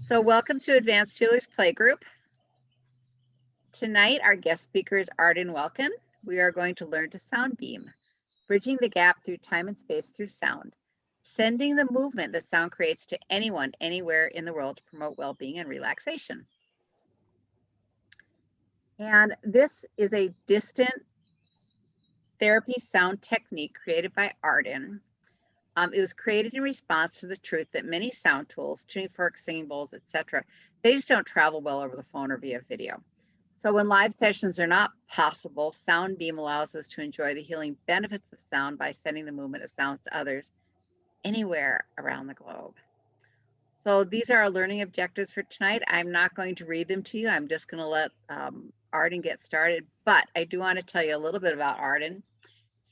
So welcome to Advanced Healers Playgroup. Tonight, our guest speaker is Arden Wilken. We are going to learn to sound beam, bridging the gap through time and space through sound, sending the movement that sound creates to anyone, anywhere in the world to promote well-being and relaxation. And this is a distant therapy sound technique created by Arden. It was created in response to the truth that many sound tools, tuning forks, singing bowls, etc., they just don't travel well over the phone or via video. So when live sessions are not possible, Sound Beam allows us to enjoy the healing benefits of sound by sending the movement of sounds to others anywhere around the globe. So these are our learning objectives for tonight. I'm not going to read them to you. I'm just going to let Arden get started. But I do want to tell you a little bit about Arden.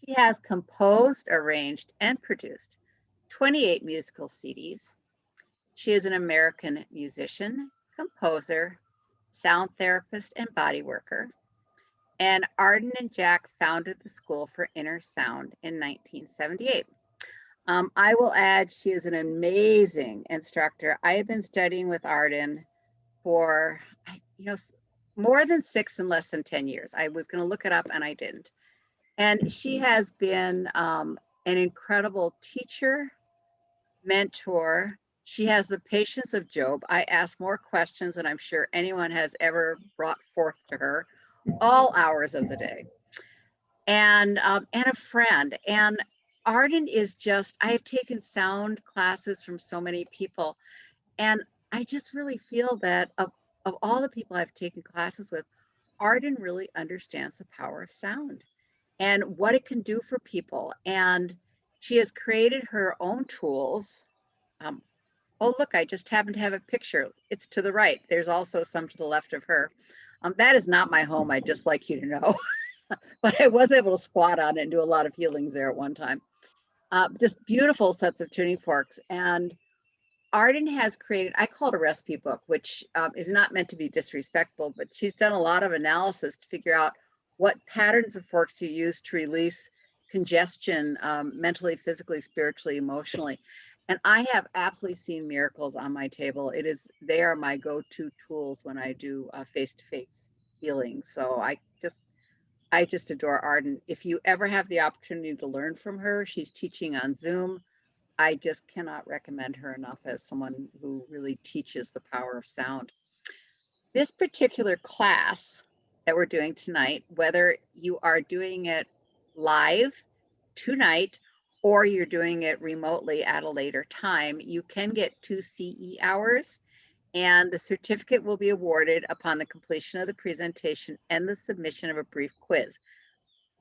She has composed, arranged, and produced 28 musical CDs. She is an American musician, composer, sound therapist, and body worker. And Arden and Jack founded the School for Inner Sound in 1978. I will add, she is an amazing instructor. I have been studying with Arden for, more than 6 and less than 10 years. I was going to look it up and I didn't. And she has been an incredible teacher, mentor. She has the patience of Job. I ask more questions than I'm sure anyone has ever brought forth to her, all hours of the day. And a friend. And Arden is just, I have taken sound classes from so many people. And I just really feel that of all the people I've taken classes with, Arden really understands the power of sound and what it can do for people. And she has created her own tools. Oh, look, I just happen to have a picture. It's to the right. There's also some to the left of her. That is not my home, I'd just like you to know. But I was able to squat on it and do a lot of healings there at one time. Just beautiful sets of tuning forks. And Arden has created, I call it a recipe book, which is not meant to be disrespectful, but she's done a lot of analysis to figure out what patterns of forks you use to release congestion mentally, physically, spiritually, emotionally. And I have absolutely seen miracles on my table. They are my go-to tools when I do face-to-face healing. So I just adore Arden. If you ever have the opportunity to learn from her, she's teaching on Zoom. I just cannot recommend her enough as someone who really teaches the power of sound. This particular class that we're doing tonight, whether you are doing it live tonight or you're doing it remotely at a later time, you can get 2 CE hours, and the certificate will be awarded upon the completion of the presentation and the submission of a brief quiz.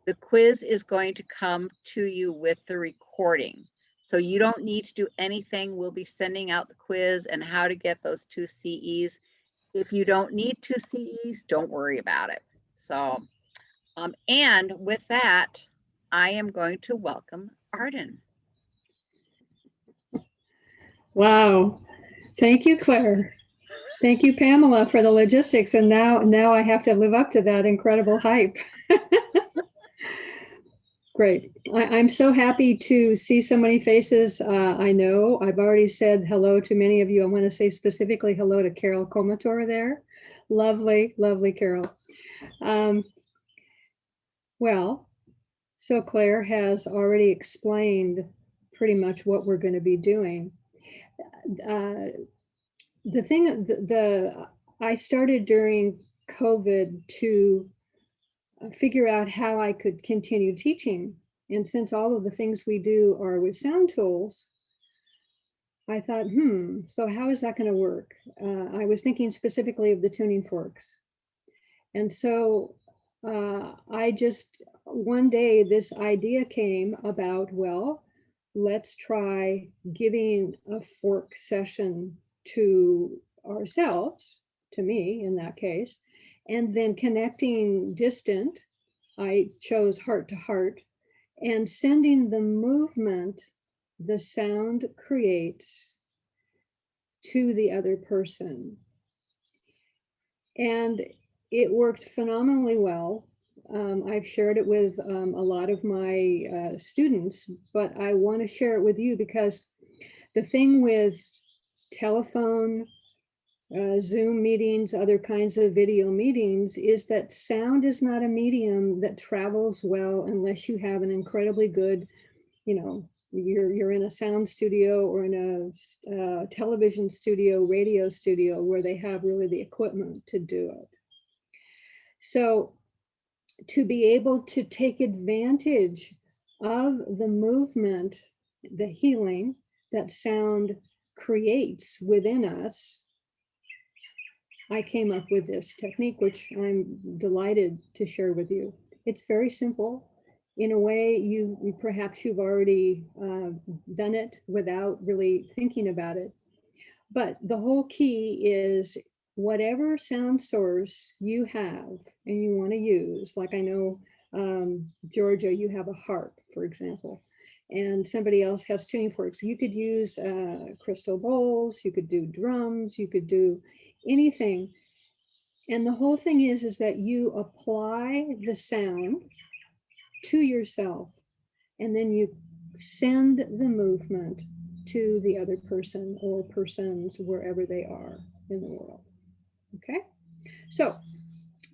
The quiz is going to come to you with the recording. So you don't need to do anything. We'll be sending out the quiz and how to get those 2 CEs. If you don't need 2 CEs, don't worry about it. So, and with that, I am going to welcome Arden. Wow. Thank you, Claire. Thank you, Pamela, for the logistics. And now I have to live up to that incredible hype. Great. I'm so happy to see so many faces. I know I've already said hello to many of you. I want to say specifically hello to Carol Comator there. Lovely, lovely Carol. Well, so Claire has already explained pretty much what we're going to be doing. I started during COVID to figure out how I could continue teaching. And since all of the things we do are with sound tools, I thought, so how is that going to work? I was thinking specifically of the tuning forks. And so one day this idea came about, well, let's try giving a fork session to ourselves, to me in that case, and then connecting distant. I chose heart to heart, and sending the movement the sound creates to the other person. And it worked phenomenally well. I've shared it with a lot of my students, but I want to share it with you because the thing with telephone, Zoom meetings, other kinds of video meetings, is that sound is not a medium that travels well unless you have an incredibly good, you're in a sound studio or in a television studio, radio studio, where they have really the equipment to do it. So to be able to take advantage of the movement, the healing that sound creates within us, I came up with this technique, which I'm delighted to share with you. It's very simple. In a way, perhaps you've already done it without really thinking about it. But the whole key is whatever sound source you have and you want to use, like I know, Georgia, you have a harp, for example, and somebody else has tuning forks. You could use crystal bowls, you could do drums, you could do anything. And the whole thing is that you apply the sound to yourself, and then you send the movement to the other person or persons wherever they are in the world. Okay, so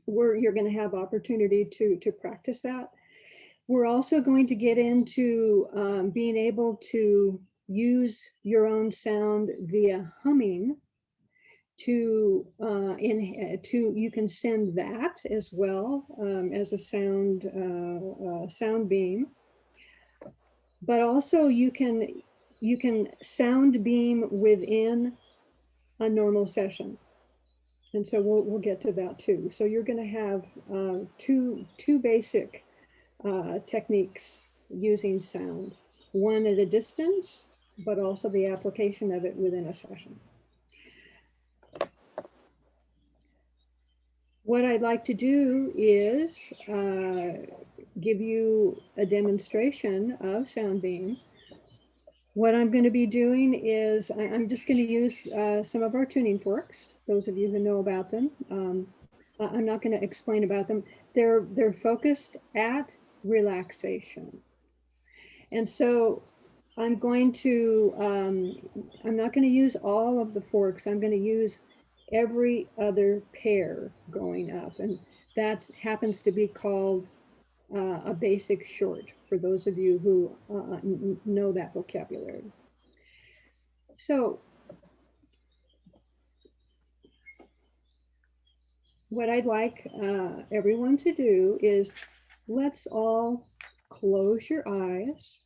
you're going to have opportunity to practice that. We're also going to get into being able to use your own sound via humming. You can send that as well as a sound beam, but also you can sound beam within a normal session, and so we'll get to that too. So you're going to have two basic techniques using sound, one at a distance, but also the application of it within a session. What I'd like to do is give you a demonstration of sound beam. What I'm going to be doing is I'm just going to use some of our tuning forks, those of you who know about them. I'm not going to explain about them. They're focused at relaxation. And so I'm going to, I'm not going to use all of the forks. I'm going to use every other pair going up. And that happens to be called a basic short, for those of you who know that vocabulary. So what I'd like everyone to do is let's all close your eyes.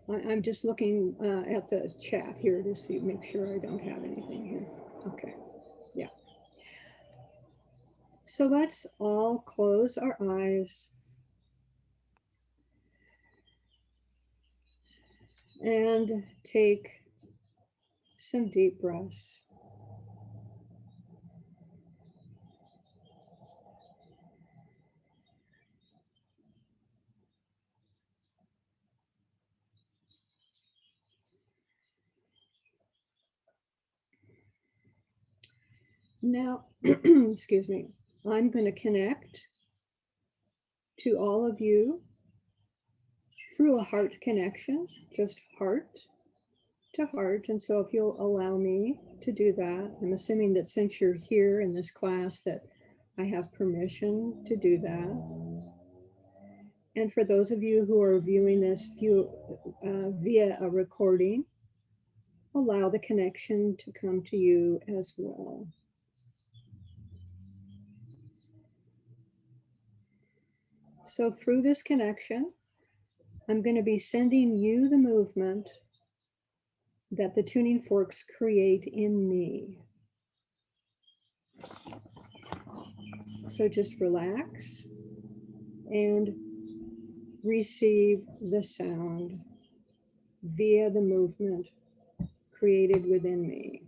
I'm just looking at the chat here to see, make sure I don't have anything here. Okay, yeah. So let's all close our eyes and take some deep breaths. Now, excuse me, I'm going to connect to all of you through a heart connection, just heart to heart. And so if you'll allow me to do that, I'm assuming that since you're here in this class that I have permission to do that. And for those of you who are viewing this via a recording, allow the connection to come to you as well. So through this connection, I'm going to be sending you the movement that the tuning forks create in me. So just relax and receive the sound via the movement created within me.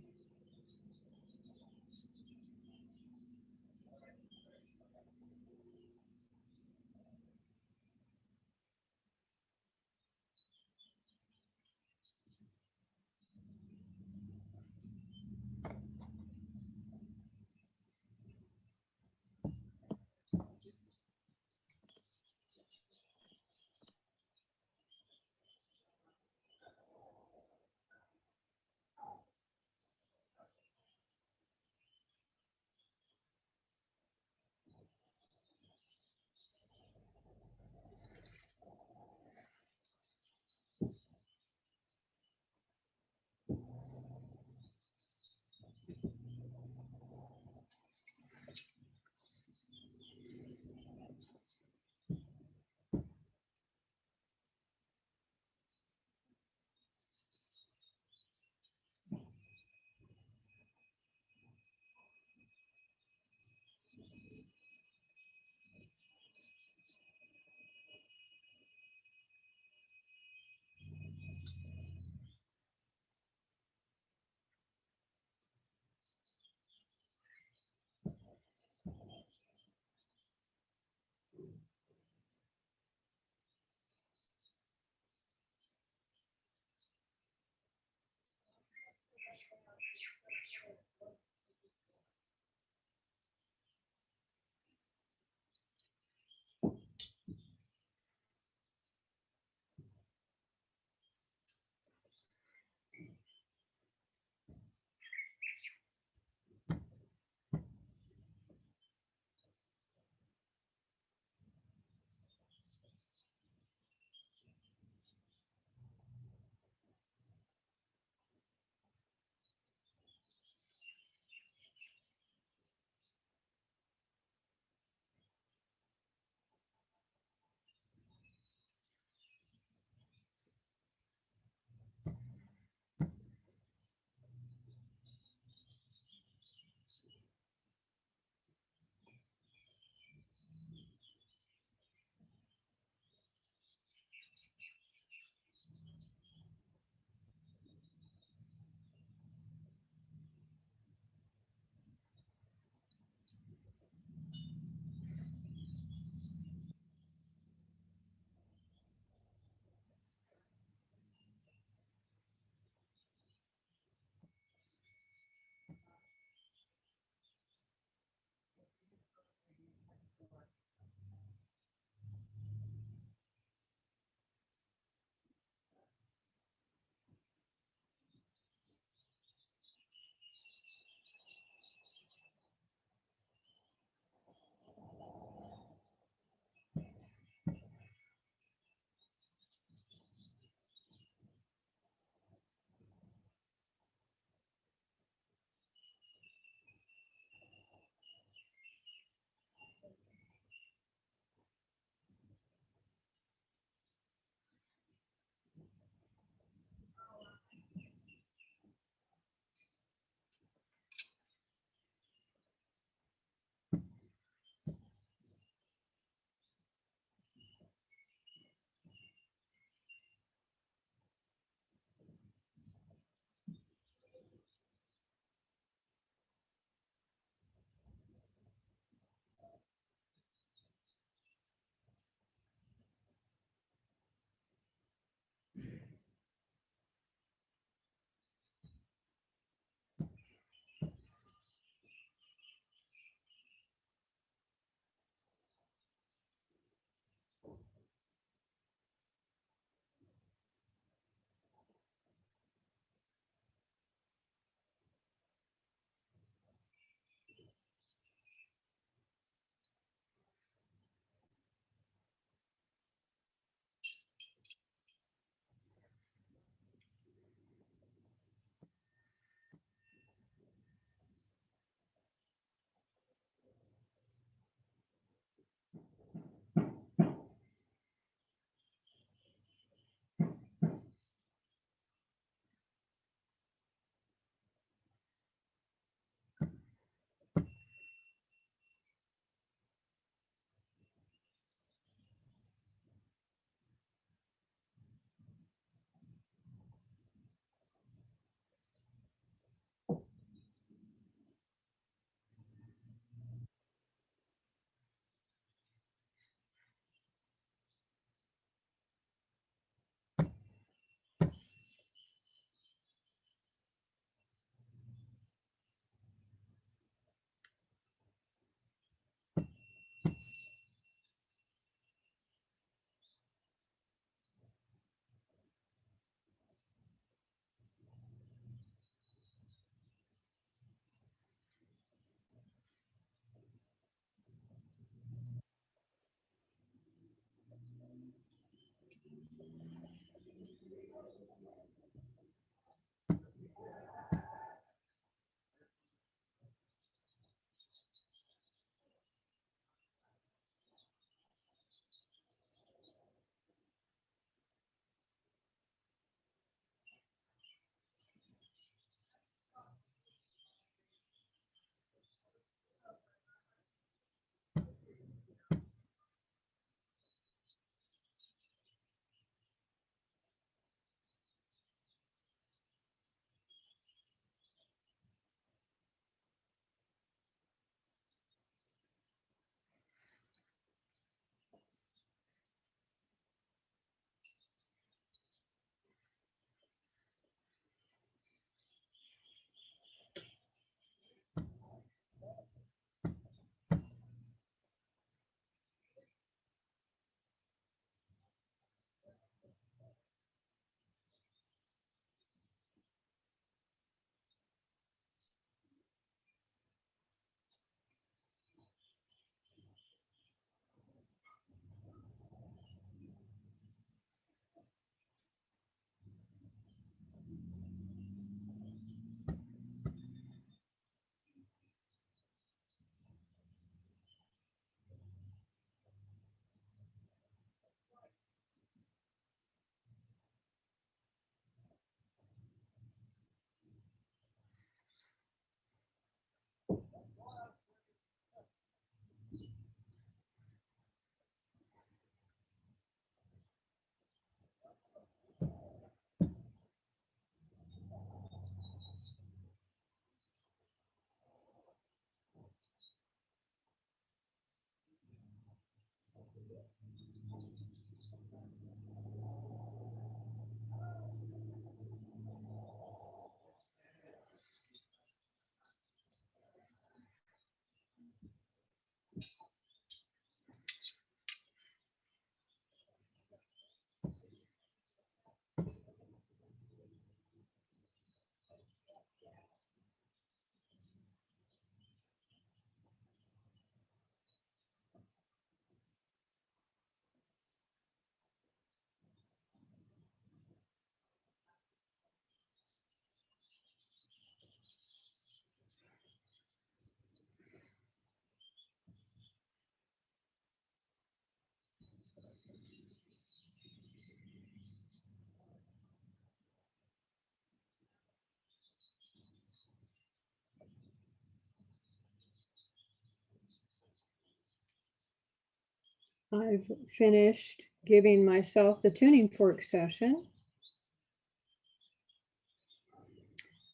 I've finished giving myself the tuning fork session.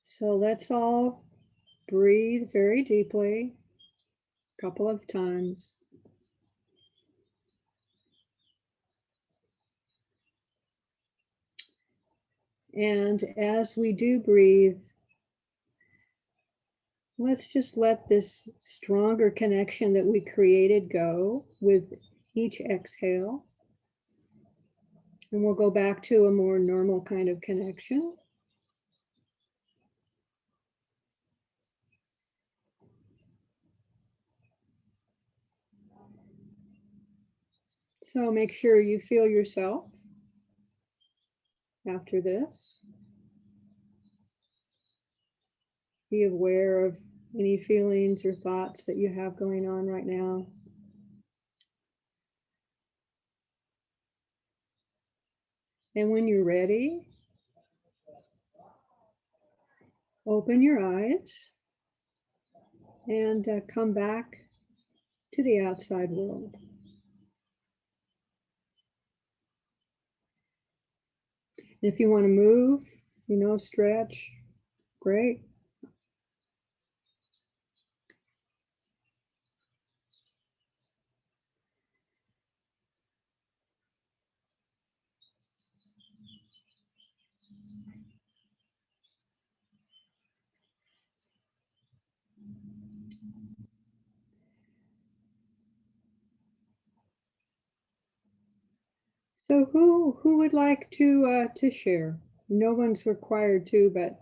So let's all breathe very deeply, a couple of times. And as we do breathe, let's just let this stronger connection that we created go with each exhale. And we'll go back to a more normal kind of connection. So make sure you feel yourself after this. Be aware of any feelings or thoughts that you have going on right now. And when you're ready, open your eyes and come back to the outside world. If you want to move, stretch, great. So who would like to share? No one's required to, but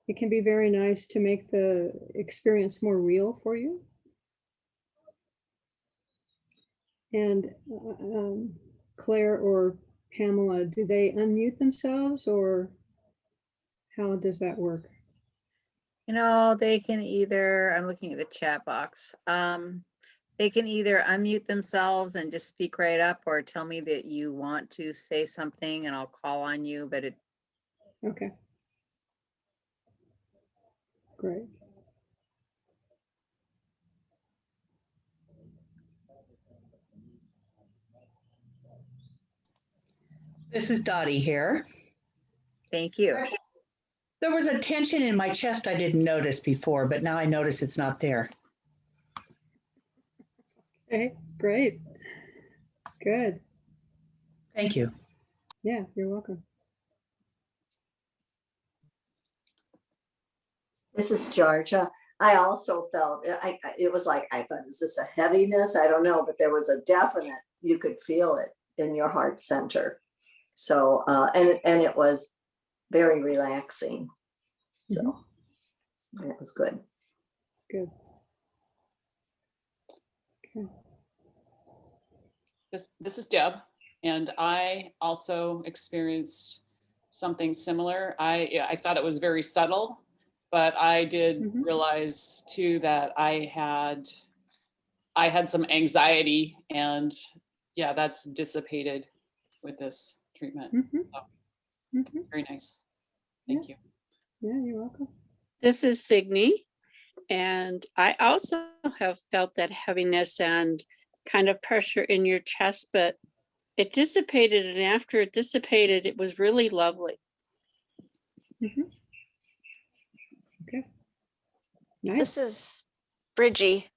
it can be very nice to make the experience more real for you. And Claire or Pamela, do they unmute themselves or how does that work? They can either, I'm looking at the chat box. They can either unmute themselves and just speak right up or tell me that you want to say something and I'll call on you, but Okay. Great. This is Dottie here. thank you. There was a tension in my chest I didn't notice before, but now I notice it's not there. Okay, great. Good. Thank you. Yeah, you're welcome. This is Georgia. I also felt it was like, I thought, is this a heaviness? I don't know, but there was a definite, you could feel it in your heart center. So, and it was very relaxing. So it was good. Good. Okay. This is Deb, and I also experienced something similar. I thought it was very subtle, but I did realize too that I had some anxiety, and yeah, that's dissipated with this treatment. So, very nice. Thank you. Yeah, you're welcome. This is Signe, and I also have felt that heaviness and kind of pressure in your chest, but it dissipated, and after it dissipated, it was really lovely. Okay. Nice. This is Bridgie.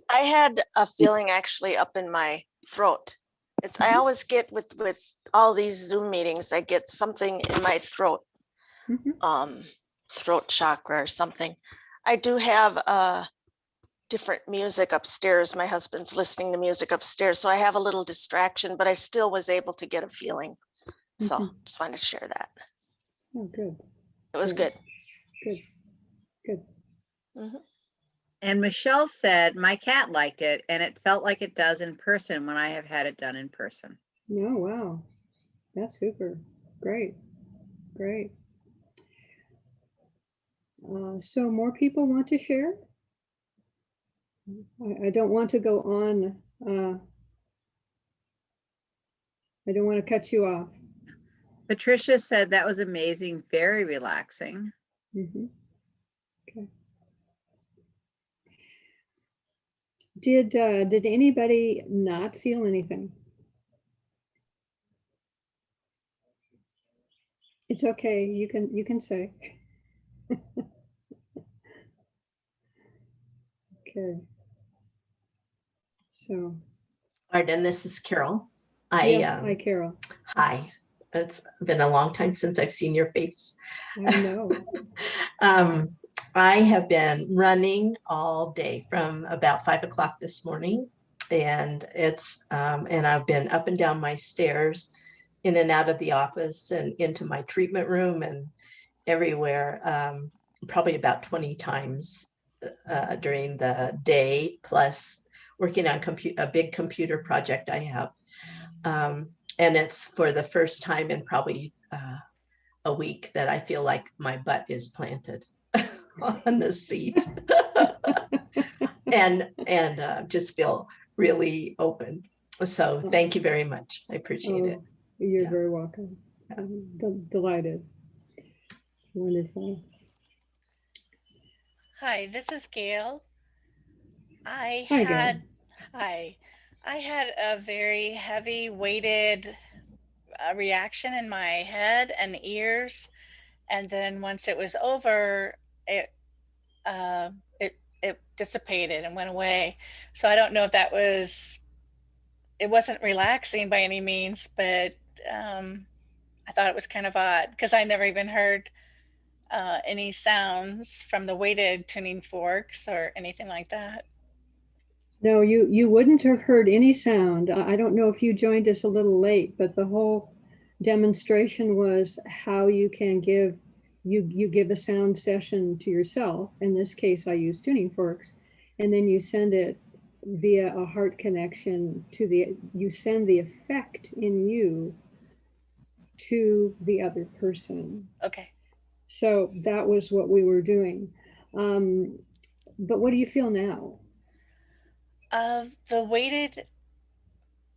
I had a feeling actually up in my throat. I always get with all these Zoom meetings, I get something in my throat, Mhm. throat chakra or something. I do have different music upstairs. My husband's listening to music upstairs, so I have a little distraction, but I still was able to get a feeling. So Mhm. just wanted to share that. Oh, good, It was Great. good. good. Mhm. And Michelle said, my cat liked it and it felt like it does in person when I have had it done in person. Oh, wow. That's super. Great. Great. So more people want to share? I don't want to go on. I don't want to cut you off. Patricia said that was amazing, very relaxing. Mhm. Okay. Did anybody not feel anything? It's okay. You can say. Okay. So Arden, this is Carol. Hi, yes, Carol. hi. It's been a long time since I've seen your face. I know. um, I have been running all day from about 5 o'clock this morning, and and I've been up and down my stairs, in and out of the office, and into my treatment room, and everywhere, probably about 20 times during the day, plus working on a big computer project I have. And it's for the first time in probably a week that I feel like my butt is planted on the seat and just feel really open. So thank you very much. I appreciate it. You're Yeah. very welcome. I'm delighted. Wonderful. Hi, this is Gail. I Hi, had Gail. hi. I had a very heavy weighted reaction in my head and ears, and then once it was over, it it dissipated and went away. So I don't know if it wasn't relaxing by any means, but I thought it was kind of odd because I never even heard any sounds from the weighted tuning forks or anything like that. No, you wouldn't have heard any sound. I don't know if you joined us a little late, but the whole demonstration was how you can you give a sound session to yourself. In this case, I use tuning forks, and then you send it via a heart connection you send the effect in you to the other person. Okay. So that was what we were doing. But what do you feel now?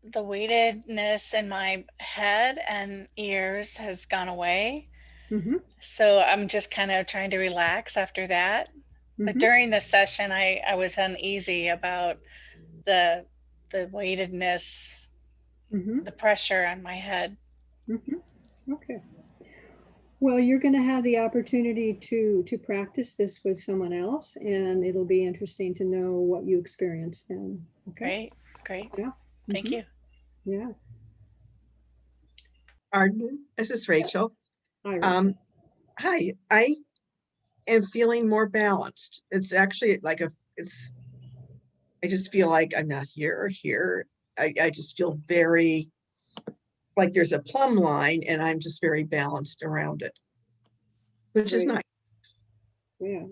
The weightedness in my head and ears has gone away. Mm-hmm. So I'm just kind of trying to relax after that. But Mm-hmm. during the session, I was uneasy about the weightedness, Mm-hmm. the pressure on my head. Mm-hmm. Okay. Well, you're going to have the opportunity to practice this with someone else, and it'll be interesting to know what you experience then. Okay. Great. Yeah. Thank Mhm. you. Yeah. Arden, this is Rachel. Hi, Rachel. Hi, I am feeling more balanced. It's actually like I just feel like I'm not here or here. I just feel very like there's a plumb line and I'm just very balanced around it, which is Great. nice. Yeah,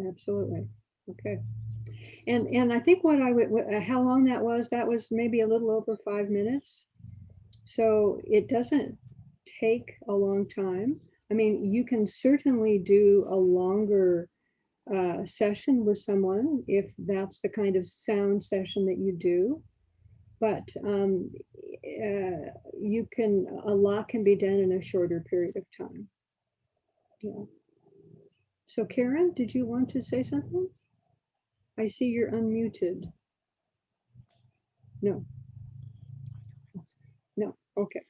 absolutely. Okay. And I think how long that was maybe a little over 5 minutes. So it doesn't take a long time. I mean, you can certainly do a longer session with someone if that's the kind of sound session that you do. But a lot can be done in a shorter period of time. Yeah. So Karen, did you want to say something? I see you're unmuted. No. No. Okay.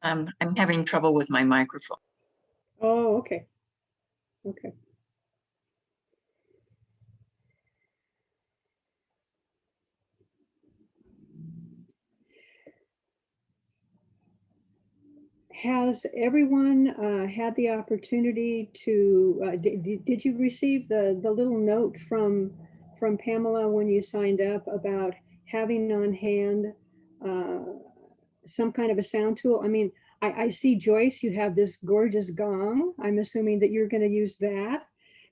I'm having trouble with my microphone. Oh, okay. Okay. Has everyone had the opportunity to, did you receive the little note from Pamela when you signed up about having on hand some kind of a sound tool? I mean, I see Joyce, you have this gorgeous gong. I'm assuming that you're going to use that.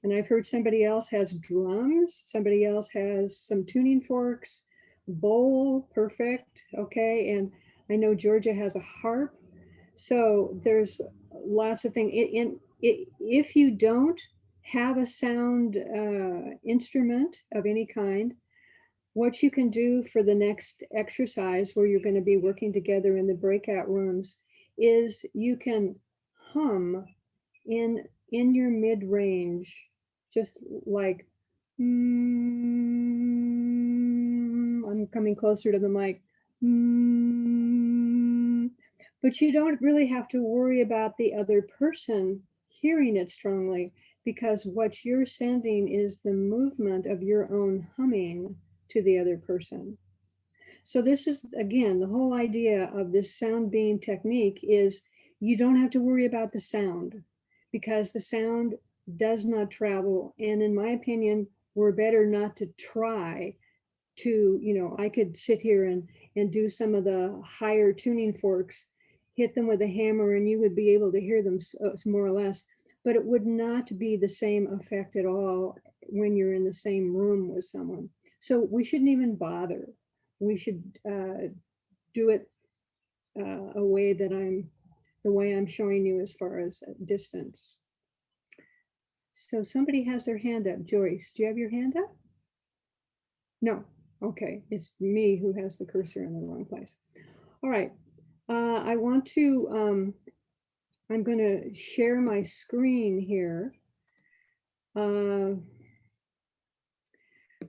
And I've heard somebody else has drums. Somebody else has some tuning forks, bowl, perfect. Okay. And I know Georgia has a harp. So there's lots of things. If you don't have a sound instrument of any kind, what you can do for the next exercise where you're going to be working together in the breakout rooms is you can hum in your mid-range, just like, I'm coming closer to the mic. But you don't really have to worry about the other person hearing it strongly, because what you're sending is the movement of your own humming to the other person. So this is, again, the whole idea of this sound beam technique is you don't have to worry about the sound, because the sound does not travel. And in my opinion, we're better not to try to, I could sit here and do some of the higher tuning forks, hit them with a hammer, and you would be able to hear them more or less, but it would not be the same effect at all when you're in the same room with someone. So we shouldn't even bother. We should do it the way I'm showing you as far as distance. So somebody has their hand up. Joyce, do you have your hand up? No. Okay, it's me who has the cursor in the wrong place. All right, I want to, I'm going to share my screen here.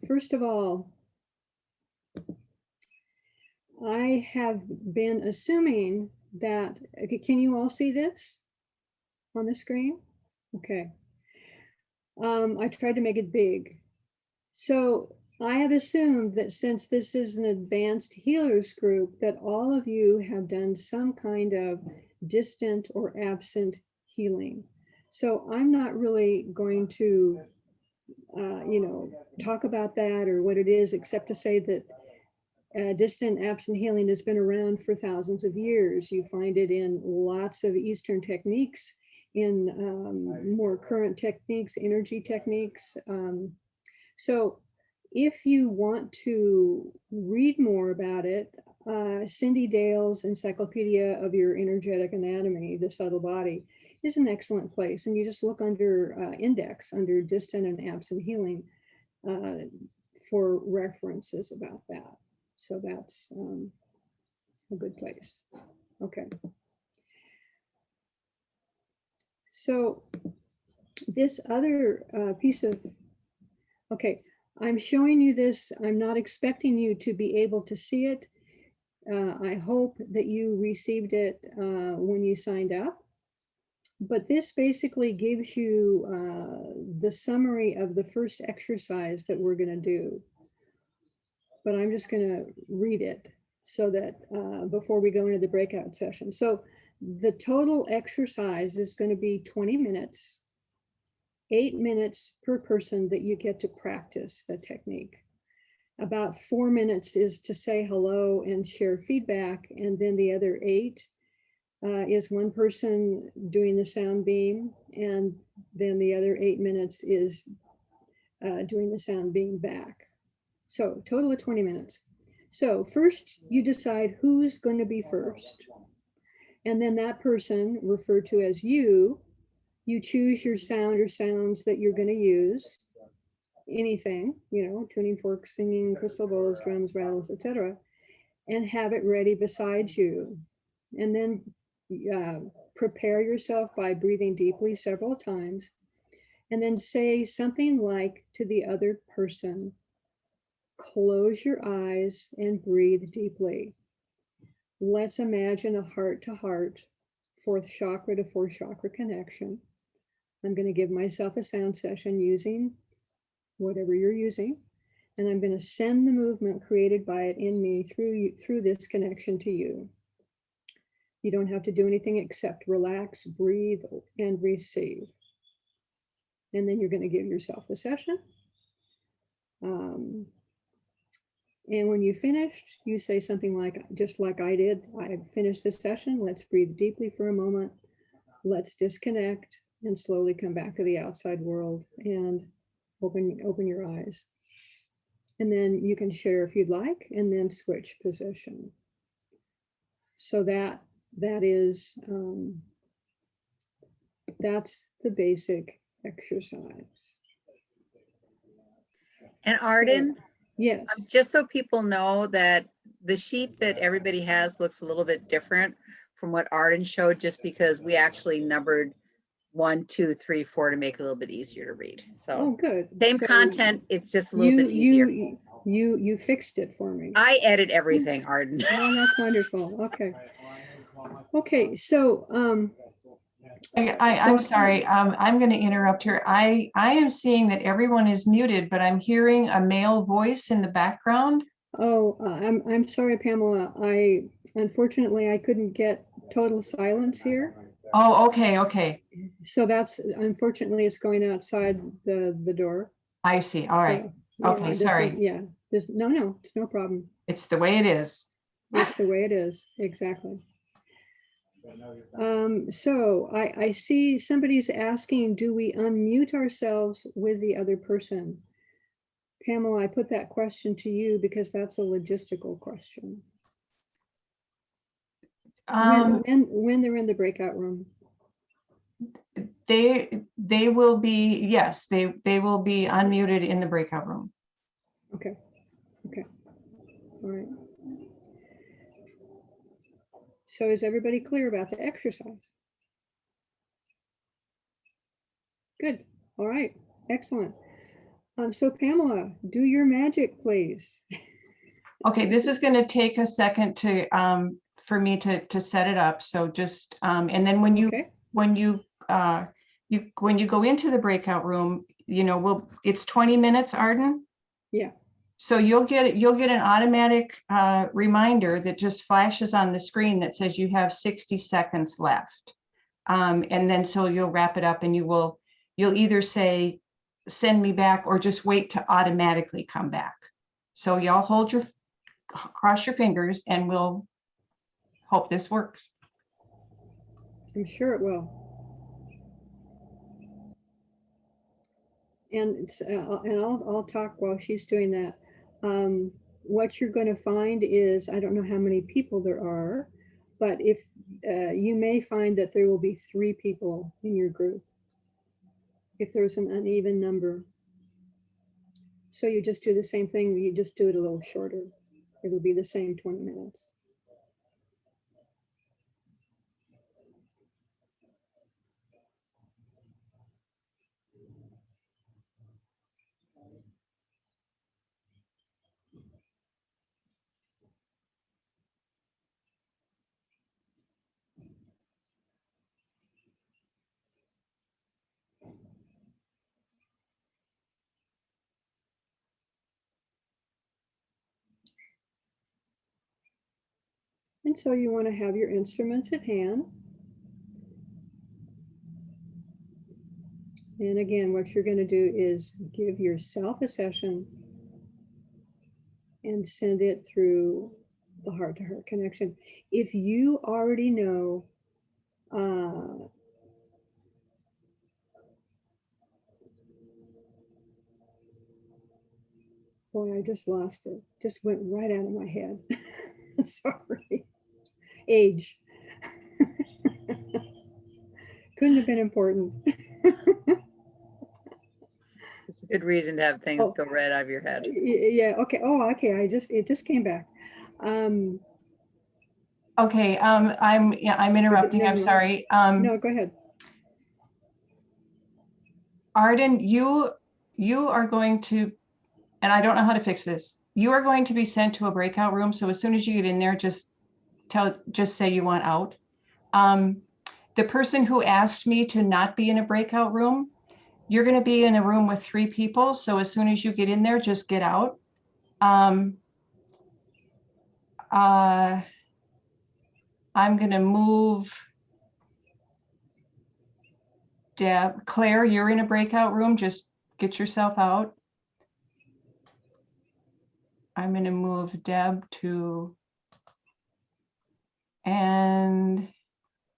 First of all, I have been assuming that, can you all see this on the screen? Okay. I tried to make it big. So I have assumed that since this is an advanced healers group, that all of you have done some kind of distant or absent healing. So I'm not really going to, talk about that or what it is, except to say that distant absent healing has been around for thousands of years. You find it in lots of Eastern techniques, in more current techniques, energy techniques. So if you want to read more about it, Cindy Dale's Encyclopedia of Your Energetic Anatomy, The Subtle Body, is an excellent place. And you just look under index, under distant and absent healing, for references about that. So that's a good place. Okay. So this other piece of, okay, I'm showing you this. I'm not expecting you to be able to see it. I hope that you received it when you signed up. But this basically gives you the summary of the first exercise that we're going to do. But I'm just going to read it so that before we go into the breakout session. So the total exercise is going to be 20 minutes, 8 minutes per person that you get to practice the technique. About 4 minutes is to say hello and share feedback. And then the other 8 is one person doing the sound beam. And then the other 8 minutes is doing the sound beam back. So total of 20 minutes. So first you decide who's going to be first. And then that person, referred to as you choose your sound or sounds that you're going to use. Anything, tuning forks, singing, crystal bowls, drums, rattles, etc. And have it ready beside you. And then prepare yourself by breathing deeply several times. And then say something like to the other person, close your eyes and breathe deeply. Let's imagine a heart to heart, fourth chakra to fourth chakra connection. I'm going to give myself a sound session using whatever you're using, and I'm going to send the movement created by it in me through this connection to you. You don't have to do anything except relax, breathe, and receive. And then you're going to give yourself the session. And when you finished, you say something like, just like I did, I finished this session. Let's breathe deeply for a moment. Let's disconnect and slowly come back to the outside world and open your eyes. And then you can share if you'd like, and then switch position. So that's the basic exercise. And Arden, Yes. just so people know that the sheet that everybody has looks a little bit different from what Arden showed, just because we actually numbered 1, 2, 3, 4 to make it a little bit easier to read. So Oh, good. same So content, it's just a little bit easier. You fixed it for me. I edit everything, Arden. Oh, that's wonderful. Okay. Okay. So, I'm sorry. I'm going to interrupt here. I am seeing that everyone is muted, but I'm hearing a male voice in the background. Oh, I'm sorry, Pamela. Unfortunately, I couldn't get total silence here. Oh, okay, okay. So unfortunately, it's going outside the door. I see. All right. So, yeah, Okay, sorry. Yeah, there's no, it's no problem. It's the way it is. It's the way it is, exactly. So I see somebody's asking, do we unmute ourselves with the other person? Pamela, I put that question to you because that's a logistical question. When they're in the breakout room. They will be, yes, they will be unmuted in the breakout room. Okay. Okay. All right. So is everybody clear about the exercise? Good. All right. Excellent. So Pamela, do your magic, please. Okay, this is going to take a second to for me to set it up. So just and then when you when you go into the breakout room, it's 20 minutes, Arden. Yeah. So you'll get an automatic reminder that just flashes on the screen that says you have 60 seconds left. And then so you'll wrap it up and you'll either say, send me back, or just wait to automatically come back. So y'all cross your fingers, and we'll hope this works. I'm sure it will. And I'll talk while she's doing that. What you're going to find is, I don't know how many people there are, but if you may find that there will be 3 people in your group if there's an uneven number. So you just do the same thing, you just do it a little shorter. It'll be the same 20 minutes. And so you want to have your instruments at hand. And again, what you're going to do is give yourself a session and send it through the heart-to-heart connection. If you already know boy, I just lost it. Just went right out of my head. Sorry. Age. Couldn't have been important. It's a good reason to have things go right out of your head. Yeah. Okay. Oh, okay. It just came back. Okay. I'm interrupting. I'm sorry. No, go ahead. Arden, you are going to, and I don't know how to fix this. You are going to be sent to a breakout room. So as soon as you get in there, just say you want out. The person who asked me to not be in a breakout room, you're going to be in a room with 3 people. So as soon as you get in there, just get out. I'm going to move Deb. Claire, you're in a breakout room. Just get yourself out. I'm going to move Deb to, and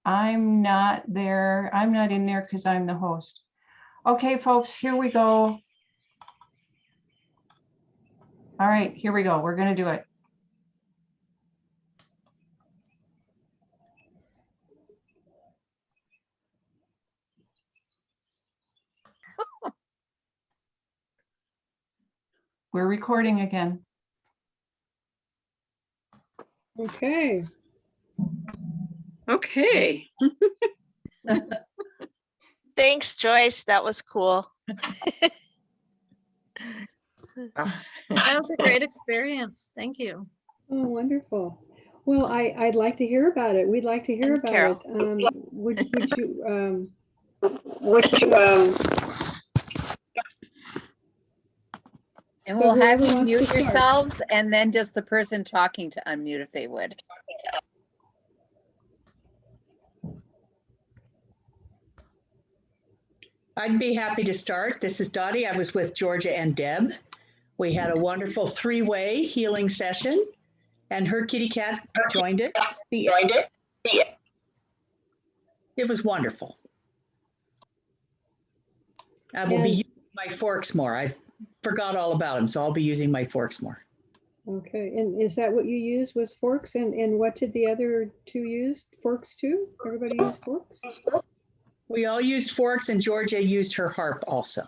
I'm not there. I'm not in there because I'm the host. Okay, folks, here we go. All right, here we go. We're going to do it. We're recording again. Okay. Okay. Thanks, Joyce. That was cool. That was a great experience. Thank you. Oh, wonderful. Well, I'd like to hear about it. We'd like to hear And about Carol. it. Would you, And So we'll have whoever you wants to mute start. yourselves and then just the person talking to unmute if they would. I'd be happy to start. This is Dottie. I was with Georgia and Deb. We had a wonderful three-way healing session, and her kitty cat joined it. It was wonderful. I will be using my forks more. I forgot all about them, so I'll be using my forks more. Okay, and is that what you used, was forks? And what did the other two use? Forks too? Everybody use forks? We all used forks, and Georgia used her harp also.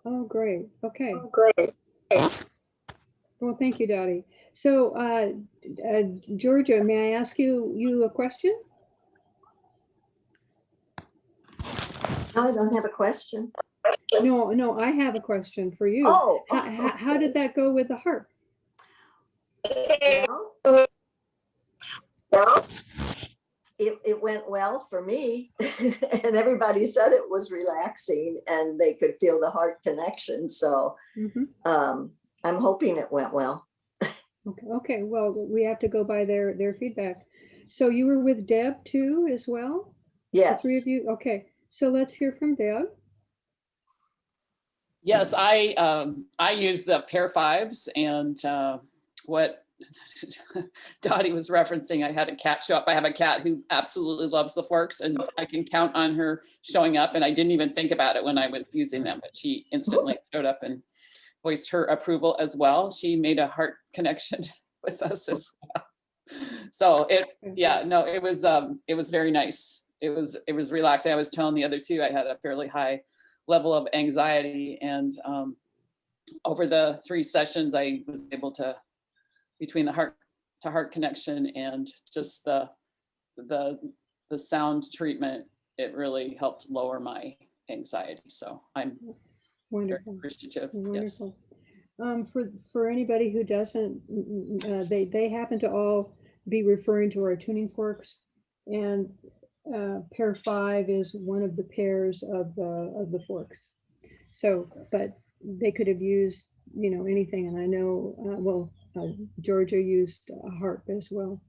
Oh, great. Okay. Well, thank you, Dottie. So, Georgia, may I ask you a question? No, I don't have a question. No, I have a question for you. Oh, How did that go with the harp? Well, it went well for me, and everybody said it was relaxing and they could feel the heart connection. So I'm hoping it went well. Okay, well, we have to go by their feedback. So you were with Deb too as well? Yes. The three of you? Okay, so let's hear from Deb. Yes, I use the pair fives, and what Dottie was referencing, I had a cat show up. I have a cat who absolutely loves the forks, and I can count on her showing up, and I didn't even think about it when I was using them, but she instantly showed up and voiced her approval as well. She made a heart connection with us as well. So it was very nice. It was relaxing. I was telling the other two, I had a fairly high level of anxiety, and over the 3 sessions I was able to, between the heart to heart connection and just the sound treatment, it really helped lower my anxiety. So I'm Wonderful. very appreciative. Wonderful. Yes. For anybody who doesn't, they happen to all be referring to our tuning forks, and pair 5 is one of the pairs of the forks. So, but they could have used, anything, and I know, Georgia used a harp as well.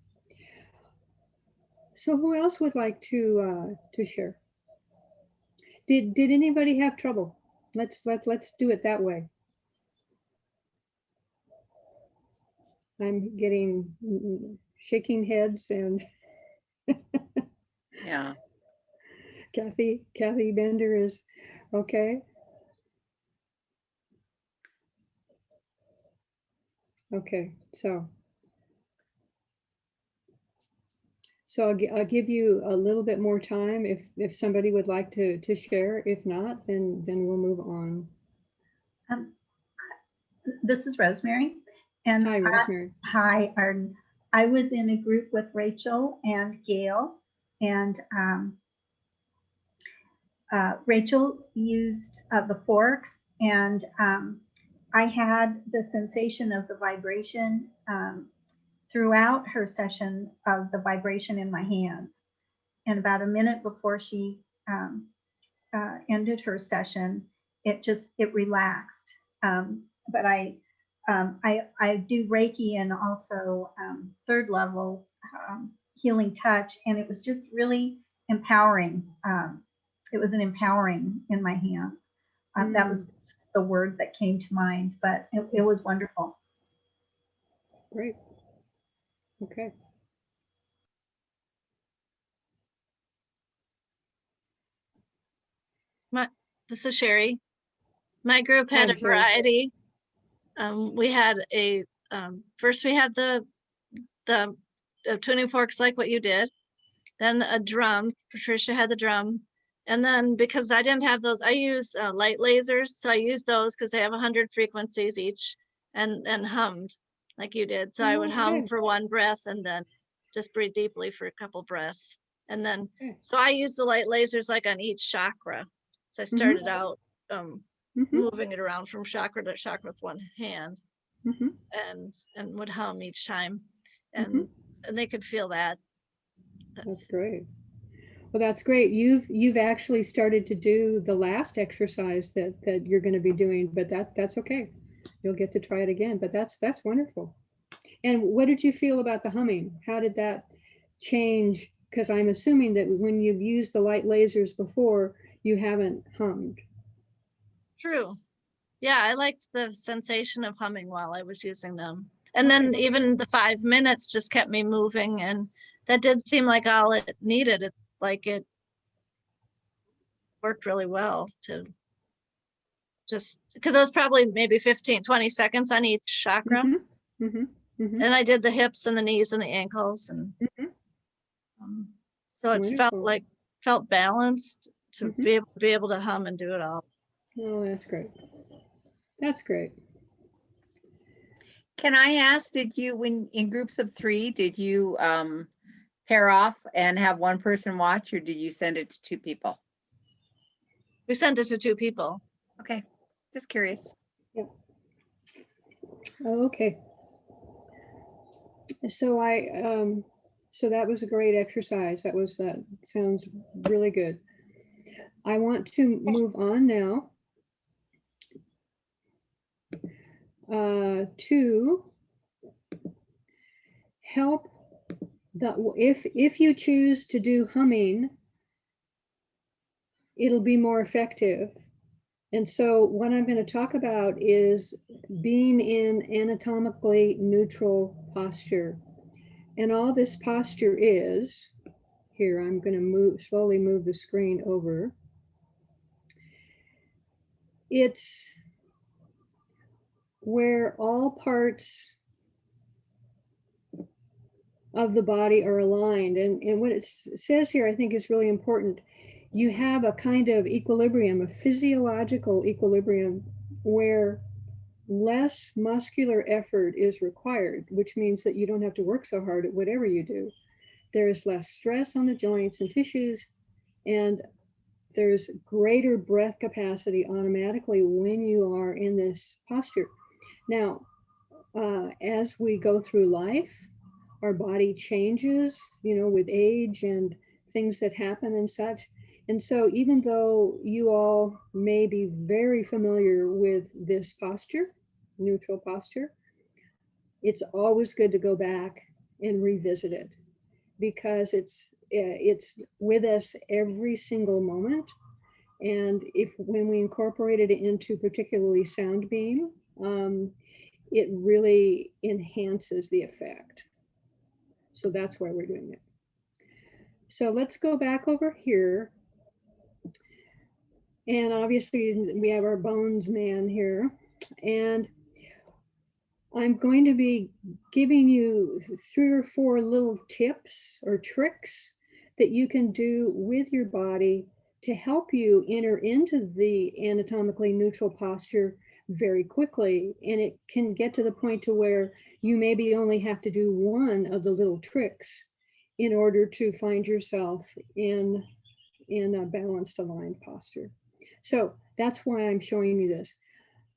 So who else would like to share? Did anybody have trouble? Let's do it that way. I'm getting shaking heads, and Yeah. Kathy Bender is okay. Okay, so I'll give you a little bit more time if somebody would like to share. If not, then we'll move on. This is Rosemary. And hi, Rosemary. Hi, Arden. I was in a group with Rachel and Gail, and Rachel used the forks, and I had the sensation of the vibration throughout her session of the vibration in my hands. And about a minute before she ended her session, it relaxed. But I I do Reiki and also third level healing touch, and it was just really empowering. It was an empowering in my hands. That was the word that came to mind, but it was wonderful. Great. Okay. This is Sherry. My group had Hi, a Sherry. variety. We had first we had the tuning forks like what you did, then a drum. Patricia had the drum. And then because I didn't have those, I use light lasers. So I use those because they have 100 frequencies each, and hummed like you did. So I would hum Okay. for one breath and then just breathe deeply for a couple breaths. And then, Okay. so I use the light lasers like on each chakra. So I started out moving it around from chakra to chakra with one hand, and would hum each time. And they could feel that. That's great. Well, that's great. You've actually started to do the last exercise that you're going to be doing, but that's okay. You'll get to try it again, but that's wonderful. And what did you feel about the humming? How did that change? Because I'm assuming that when you've used the light lasers before, you haven't hummed. True. Yeah, I liked the sensation of humming while I was using them. And then even the 5 minutes just kept me moving, and that did seem like all it needed. It worked really well to just, because it was probably maybe 15-20 seconds on each chakra. And I did the hips and the knees and the ankles, and so it felt balanced to be able to hum and do it all. Oh, that's great. That's great. Can I ask, did you, when in groups of 3, did you pair off and have one person watch, or did you send it to 2 people? We sent it to 2 people. Okay, just curious. Yeah. Okay. So so that was a great exercise. That sounds really good. I want to move on now to help if you choose to do humming, it'll be more effective. And so what I'm going to talk about is being in anatomically neutral posture. And all this posture is, here, I'm going to slowly move the screen over. It's where all parts of the body are aligned. And what it says here, I think, is really important. You have a kind of equilibrium, a physiological equilibrium, where less muscular effort is required, which means that you don't have to work so hard at whatever you do. There is less stress on the joints and tissues, and there's greater breath capacity automatically when you are in this posture. Now, as we go through life, our body changes, with age and things that happen and such. And so even though you all may be very familiar with this posture, neutral posture, it's always good to go back and revisit it, because it's with us every single moment. And when we incorporate it into particularly sound beam, it really enhances the effect. So that's why we're doing it. So let's go back over here. And obviously we have our bones man here. And I'm going to be giving you 3 or 4 little tips or tricks that you can do with your body to help you enter into the anatomically neutral posture very quickly. And it can get to the point to where you maybe only have to do one of the little tricks in order to find yourself in a balanced, aligned posture. So that's why I'm showing you this.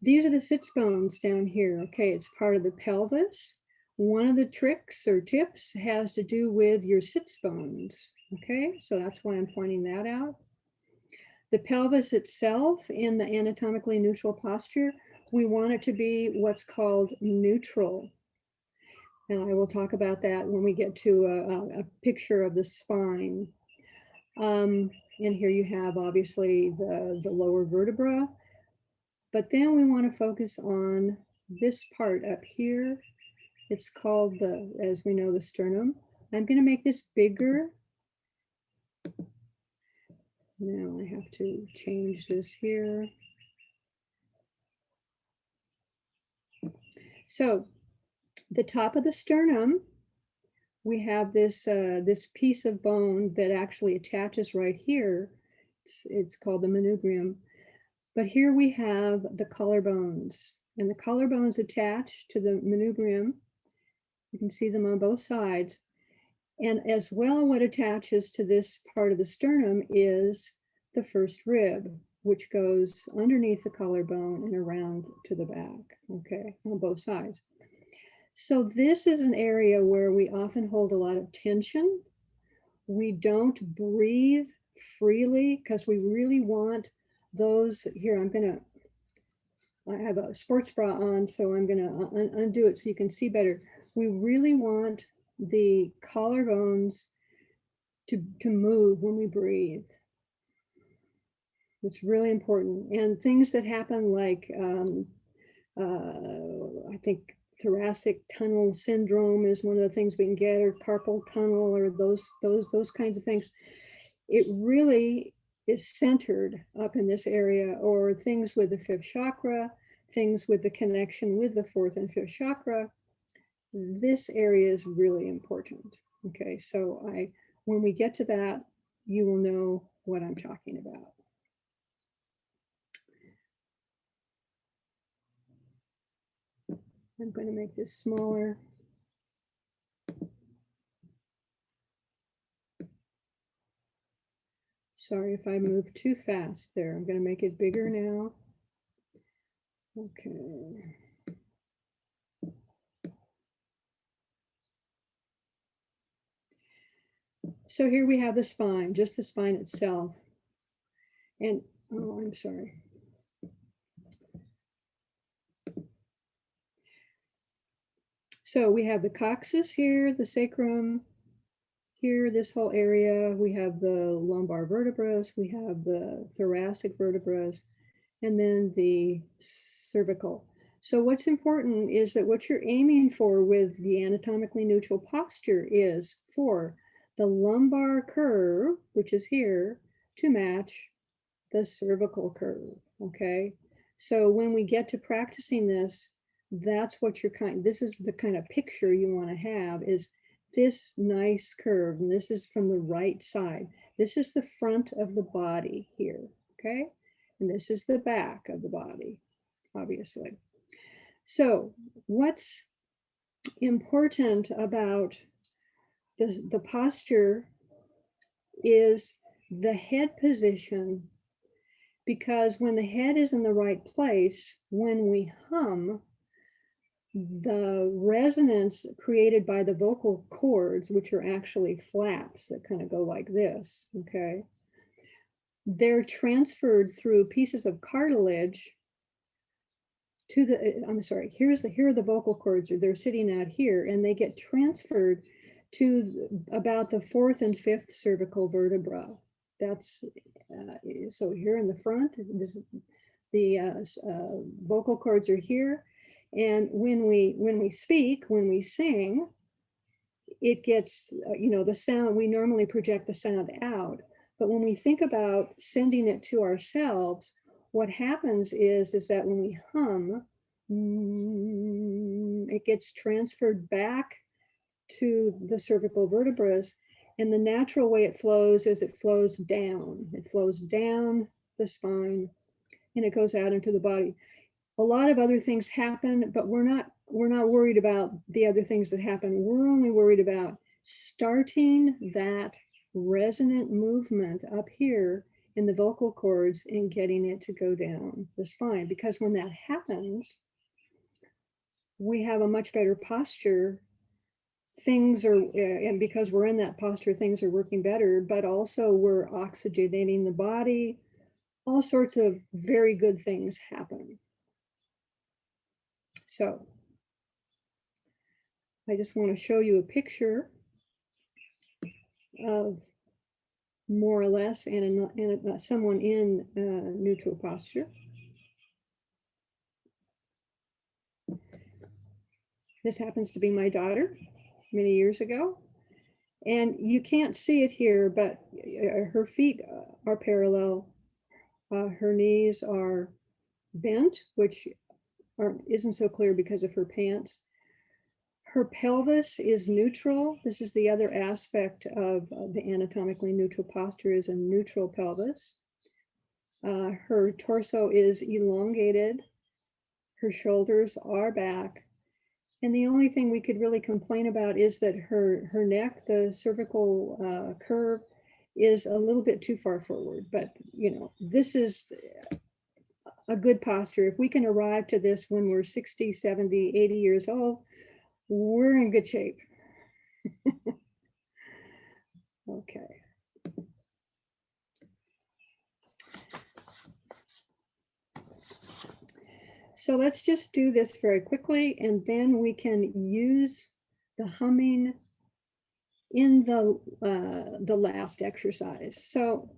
These are the sits bones down here. Okay, it's part of the pelvis. One of the tricks or tips has to do with your sits bones. Okay, so that's why I'm pointing that out. The pelvis itself in the anatomically neutral posture we want it to be what's called neutral. And I will talk about that when we get to a picture of the spine. And here you have obviously the lower vertebra, but then we want to focus on this part up here. It's called as we know, the sternum. I'm going to make this bigger. Now I have to change this here. So the top of the sternum, we have this this piece of bone that actually attaches right here. It's called the manubrium. But here we have the collarbones, and the collarbones attach to the manubrium. You can see them on both sides. And as well, what attaches to this part of the sternum is the first rib, which goes underneath the collarbone and around to the back, okay, on both sides. So this is an area where we often hold a lot of tension. We don't breathe freely because we really want those, here, I have a sports bra on, so I'm gonna undo it so you can see better. We really want the collarbones to move when we breathe. It's really important. And things that happen like, I think thoracic tunnel syndrome is one of the things we can get, or carpal tunnel, or those kinds of things. It really is centered up in this area, or things with the fifth chakra, things with the connection with the fourth and fifth chakra. This area is really important. Okay, so when we get to that, you will know what I'm talking about. I'm going to make this smaller. Sorry if I move too fast there. I'm going to make it bigger now. Okay. So here we have the spine, just the spine itself. And, oh, I'm sorry. So we have the coccyx here, the sacrum here, this whole area. We have the lumbar vertebrae, we have the thoracic vertebrae, and then the cervical. So what's important is that what you're aiming for with the anatomically neutral posture is for the lumbar curve, which is here, to match the cervical curve, okay? So when we get to practicing this, that's what this is the kind of picture you want to have, is this nice curve, and this is from the right side. This is the front of the body here, okay? And this is the back of the body, obviously. So what's important about the posture is the head position, because when the head is in the right place, when we hum, the resonance created by the vocal cords, which are actually flaps that kind of go like this, okay? They're transferred through pieces of cartilage to here are the vocal cords, they're sitting out here, and they get transferred to about the fourth and fifth cervical vertebra. That's, so here in the front, the vocal cords are here. And when we speak, when we sing, it gets, the sound, we normally project the sound out. But when we think about sending it to ourselves, what happens is that when we hum, it gets transferred back to the cervical vertebrae. And the natural way it flows is it flows down. It flows down the spine and it goes out into the body. A lot of other things happen, but we're not worried about the other things that happen. We're only worried about starting that resonant movement up here in the vocal cords and getting it to go down the spine. Because when that happens, we have a much better posture. Things are, and because we're in that posture, things are working better, but also we're oxygenating the body. All sorts of very good things happen. So I just want to show you a picture of more or less and someone in neutral posture. This happens to be my daughter many years ago. And you can't see it here, but her feet are parallel. Her knees are bent, which isn't so clear because of her pants. Her pelvis is neutral. This is the other aspect of the anatomically neutral posture, is a neutral pelvis. Her torso is elongated. Her shoulders are back. And the only thing we could really complain about is that her neck, the cervical curve, is a little bit too far forward. But, you know, this is a good posture. If we can arrive to this when we're 60, 70, 80 years old, we're in good shape. Okay. So let's just do this very quickly, and then we can use the humming in the last exercise. So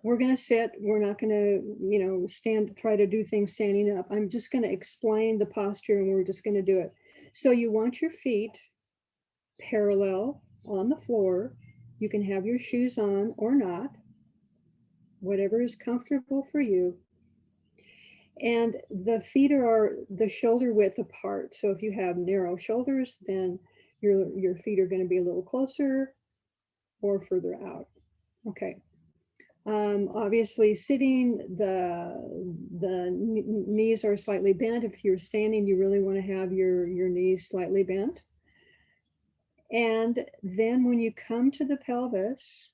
we're going to sit. We're not going to, stand, try to do things standing up. I'm just going to explain the posture, and we're just going to do it. So you want your feet parallel on the floor. You can have your shoes on or not, whatever is comfortable for you. And the feet are the shoulder width apart. So if you have narrow shoulders, then your feet are going to be a little closer or further out. Okay. Obviously sitting, the knees are slightly bent. If you're standing, you really want to have your knees slightly bent. And then when you come to the pelvis,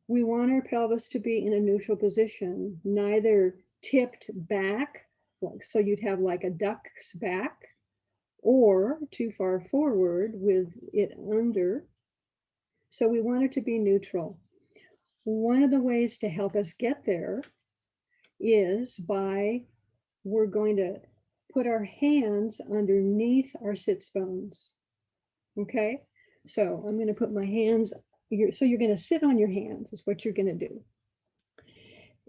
we want our pelvis to be in a neutral position, neither tipped back, so you'd have like a duck's back, or too far forward with it under. So we want it to be neutral. One of the ways to help us get there is we're going to put our hands underneath our sits bones. Okay, so I'm going to put my hands, so you're going to sit on your hands is what you're going to do.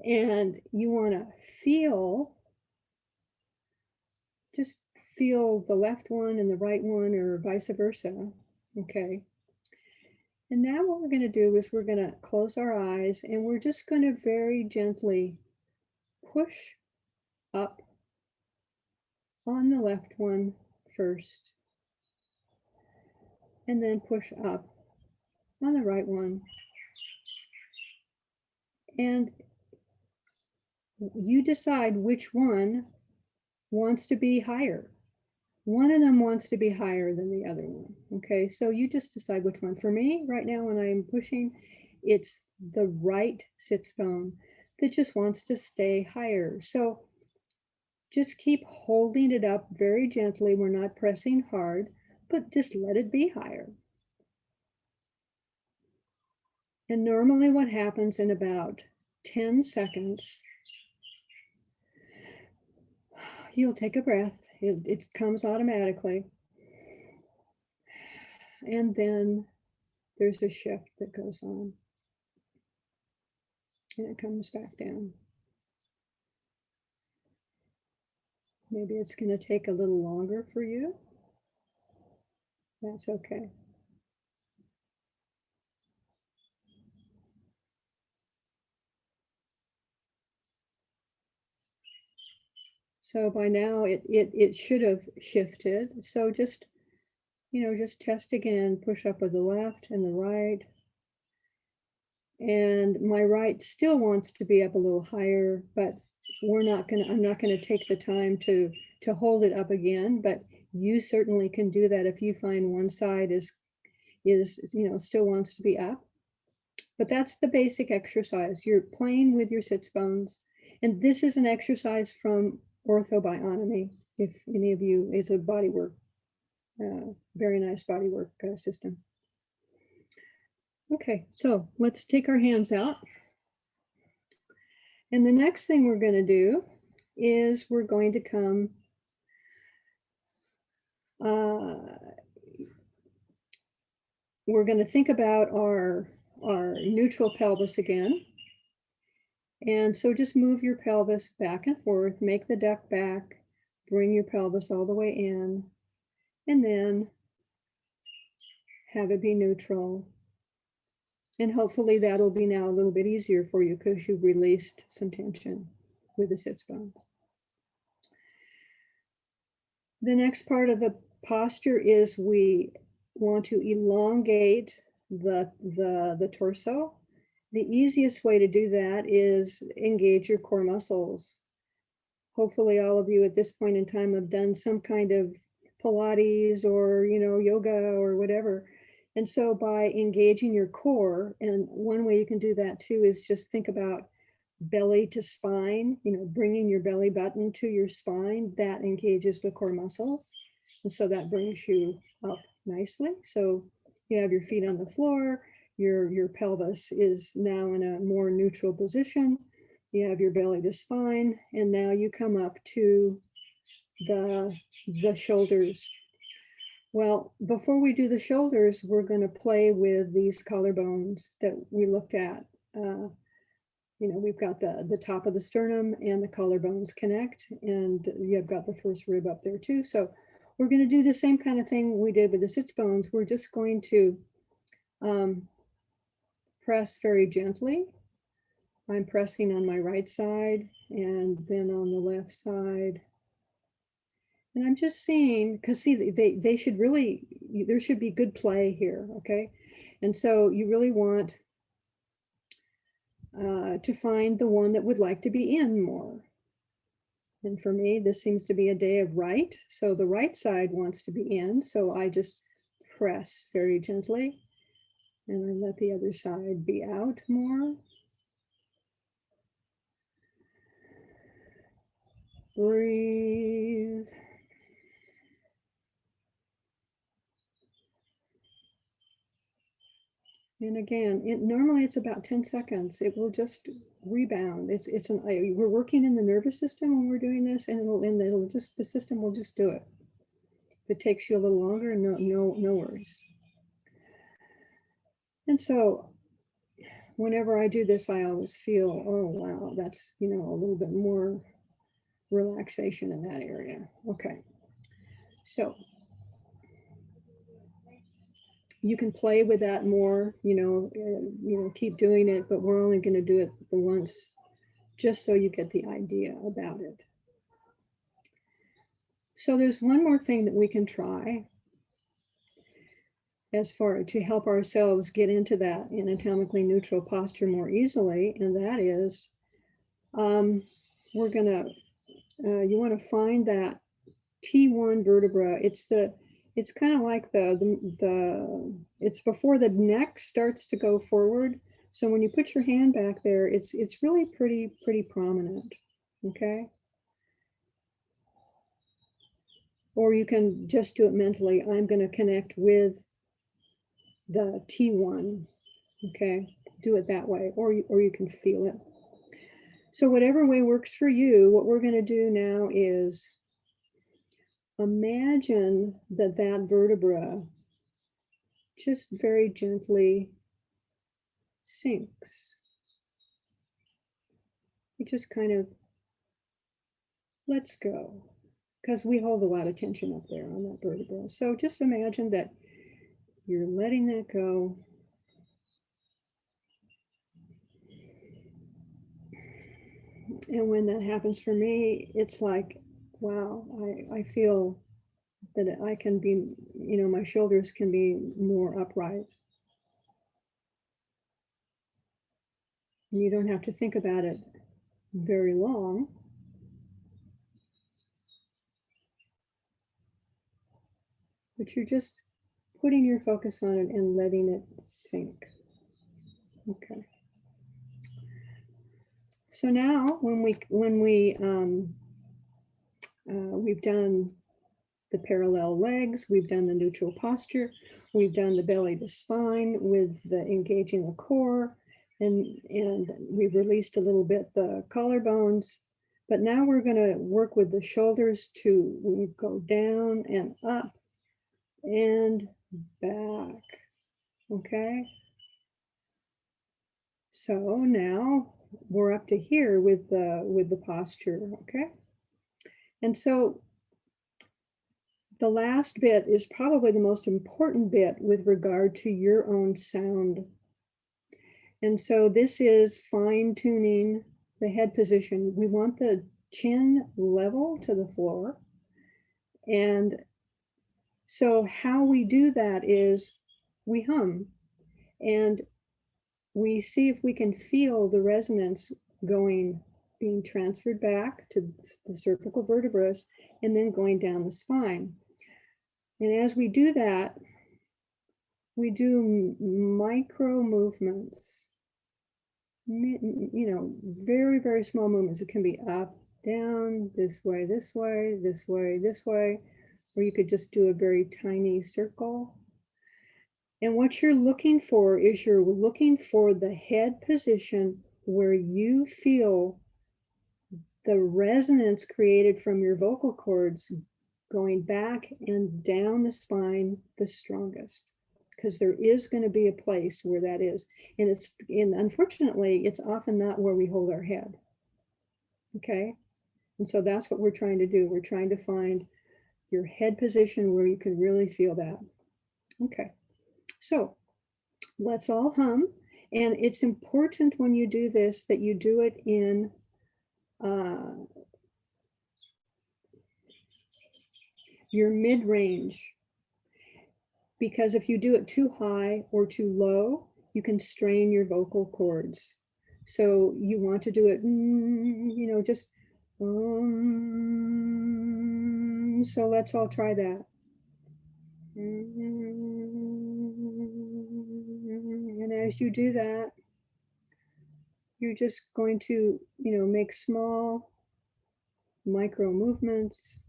And you want to just feel the left one and the right one, or vice versa. Okay. And now what we're going to do is we're going to close our eyes, and we're just going to very gently push up on the left one first, and then push up on the right one. And you decide which one wants to be higher. One of them wants to be higher than the other one. Okay, so you just decide which one. For me, right now, when I'm pushing, it's the right sits bone that just wants to stay higher. So just keep holding it up very gently. We're not pressing hard, but just let it be higher. And normally what happens in about 10 seconds, you'll take a breath. It comes automatically. And then there's a shift that goes on. And it comes back down. Maybe it's going to take a little longer for you. That's okay. So by now it should have shifted. So just, just test again, push up with the left and the right. And my right still wants to be up a little higher, but I'm not going to take the time to hold it up again, but you certainly can do that if you find one side is still wants to be up. But that's the basic exercise. You're playing with your sits bones. And this is an exercise from orthobionomy. If any of you, it's a body work, very nice body work system. Okay, so let's take our hands out. And the next thing we're going to do is we're going to come We're going to think about our neutral pelvis again. And so just move your pelvis back and forth, make the duck back, bring your pelvis all the way in, and then have it be neutral. And hopefully that'll be now a little bit easier for you because you've released some tension with the sits bones. The next part of the posture is we want to elongate the torso. The easiest way to do that is engage your core muscles. Hopefully all of you at this point in time have done some kind of Pilates or, yoga or whatever. And so by engaging your core, and one way you can do that too is just think about belly to spine, bringing your belly button to your spine, that engages the core muscles. And so that brings you up nicely. So you have your feet on the floor, your pelvis is now in a more neutral position. You have your belly to spine, and now you come up to the shoulders. Well, before we do the shoulders, we're going to play with these collarbones that we looked at. We've got the top of the sternum and the collarbones connect, and you've got the first rib up there too. So we're going to do the same kind of thing we did with the sits bones. We're just going to press very gently. I'm pressing on my right side and then on the left side. And I'm just seeing, because see, they should really, there should be good play here, okay? And so you really want to find the one that would like to be in more. And for me, this seems to be a day of right. So the right side wants to be in. So I just press very gently and I let the other side be out more. Breathe. And again, normally it's about 10 seconds. It will just rebound. We're working in the nervous system when we're doing this, and the system will just do it. If it takes you a little longer, no worries. And so whenever I do this, I always feel, oh, wow, that's, a little bit more relaxation in that area. Okay. So you can play with that more, keep doing it, but we're only going to do it the once, just so you get the idea about it. So there's one more thing that we can try as far to help ourselves get into that anatomically neutral posture more easily, and that is, we're gonna, you want to find that T1 vertebra. It's kind of like it's before the neck starts to go forward. So when you put your hand back there, it's really pretty prominent, okay? Or you can just do it mentally. I'm going to connect with the T1, okay? Do it that way, or you can feel it. So whatever way works for you, what we're going to do now is imagine that vertebra just very gently sinks. It just kind of lets go, because we hold a lot of tension up there on that vertebra. So just imagine that you're letting that go. And when that happens for me, it's like, wow, I feel that I can be, my shoulders can be more upright. And you don't have to think about it very long. But you're just putting your focus on it and letting it sink. Okay. So now we've done the parallel legs, we've done the neutral posture, we've done the belly to spine with the engaging the core, and we've released a little bit the collarbones. But now we're going to work with the shoulders to go down and up and back. Okay. So now we're up to here with the posture. Okay. And so the last bit is probably the most important bit with regard to your own sound. And so this is fine tuning the head position. We want the chin level to the floor. And so how we do that is we hum and we see if we can feel the resonance being transferred back to the cervical vertebrae and then going down the spine. And as we do that, we do micro movements, very, very small movements. It can be up, down, this way, this way, this way, this way, or you could just do a very tiny circle. And what you're looking for is you're looking for the head position where you feel the resonance created from your vocal cords going back and down the spine the strongest, because there is going to be a place where that is. And unfortunately, it's often not where we hold our head. Okay. And so that's what we're trying to do. We're trying to find your head position where you can really feel that. Okay. So let's all hum. And it's important when you do this that you do it in your mid-range, because if you do it too high or too low, you can strain your vocal cords. So you want to do it, just, so let's all try that. And as you do that, you're just going to, make small micro movements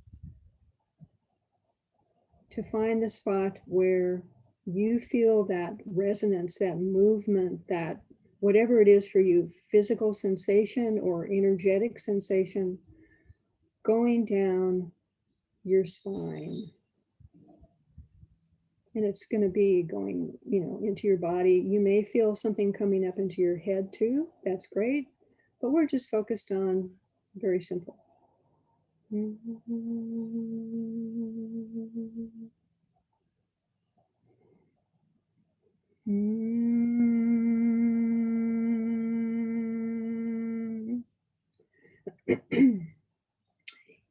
to find the spot where you feel that resonance, that movement, that whatever it is for you, physical sensation or energetic sensation going down your spine. And it's going to be going, into your body. You may feel something coming up into your head too. That's great. But we're just focused on very simple.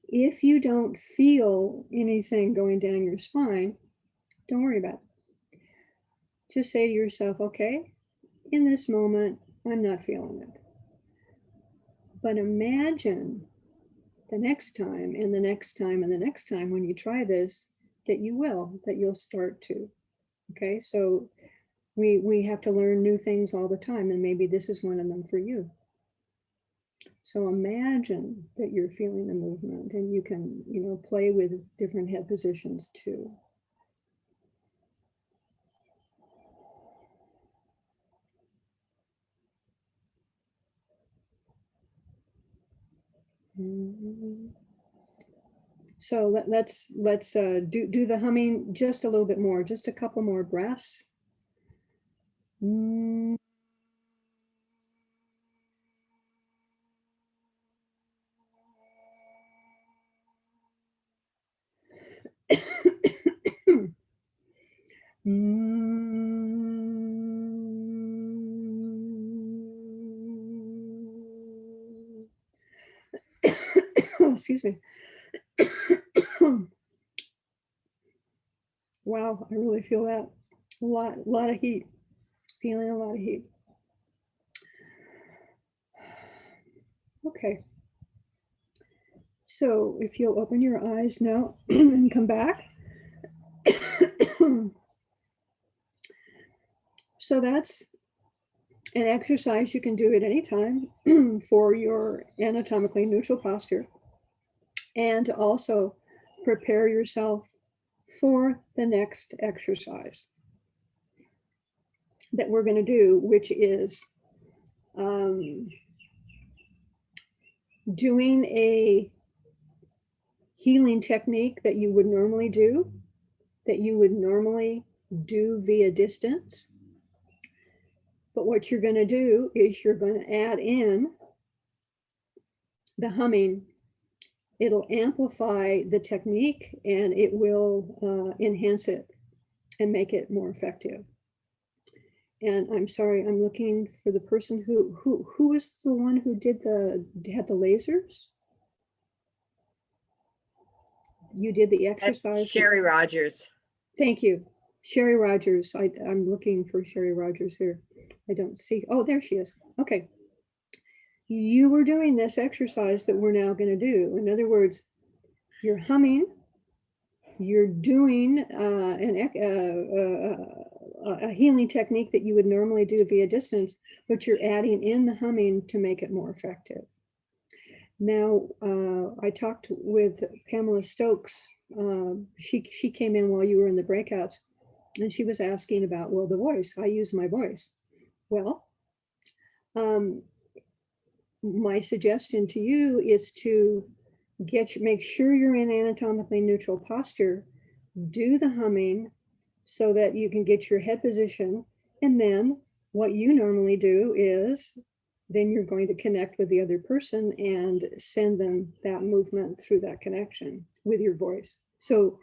If you don't feel anything going down your spine, don't worry about it. Just say to yourself, okay, in this moment, I'm not feeling it. But imagine the next time and the next time and the next time when you try this, that you'll start to. Okay, so we have to learn new things all the time, and maybe this is one of them for you. So imagine that you're feeling the movement, and you can, play with different head positions too. So let's do the humming just a little bit more, just a couple more breaths. Excuse me. Wow, I really feel that. A lot of heat. Feeling a lot of heat. Okay. So if you'll open your eyes now and come back. So that's an exercise you can do at any time for your anatomically neutral posture, and to also prepare yourself for the next exercise that we're going to do, which is doing a healing technique that you would normally do that you would normally do via distance. But what you're going to do is you're going to add in the humming. It'll amplify the technique and it will enhance it and make it more effective. And I'm sorry, I'm looking for the person who was the one who had the lasers? You did the exercise? Sherry Rogers. Thank you. Sherry Rogers. I'm looking for Sherry Rogers here. I don't see. Oh, there she is. Okay. You were doing this exercise that we're now going to do. In other words, you're humming, you're doing a healing technique that you would normally do via distance, but you're adding in the humming to make it more effective. Now, I talked with Pamela Stokes. She came in while you were in the breakouts, and she was asking about, well, the voice. I use my voice. Well, my suggestion to you is to make sure you're in anatomically neutral posture, do the humming so that you can get your head position. And then what you normally do is then you're going to connect with the other person and send them that movement through that connection with your voice. So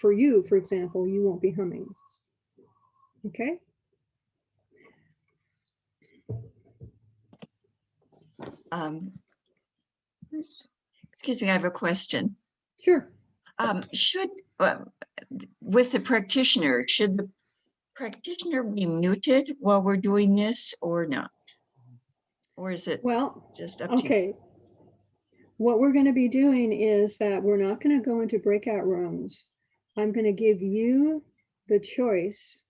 for you, for example, you won't be humming. Okay. Excuse me, I have a question. Sure. With the practitioner, should the practitioner be muted while we're doing this or not? Or is it just up to you? Okay. What we're going to be doing is that we're not going to go into breakout rooms. I'm going to give you the choice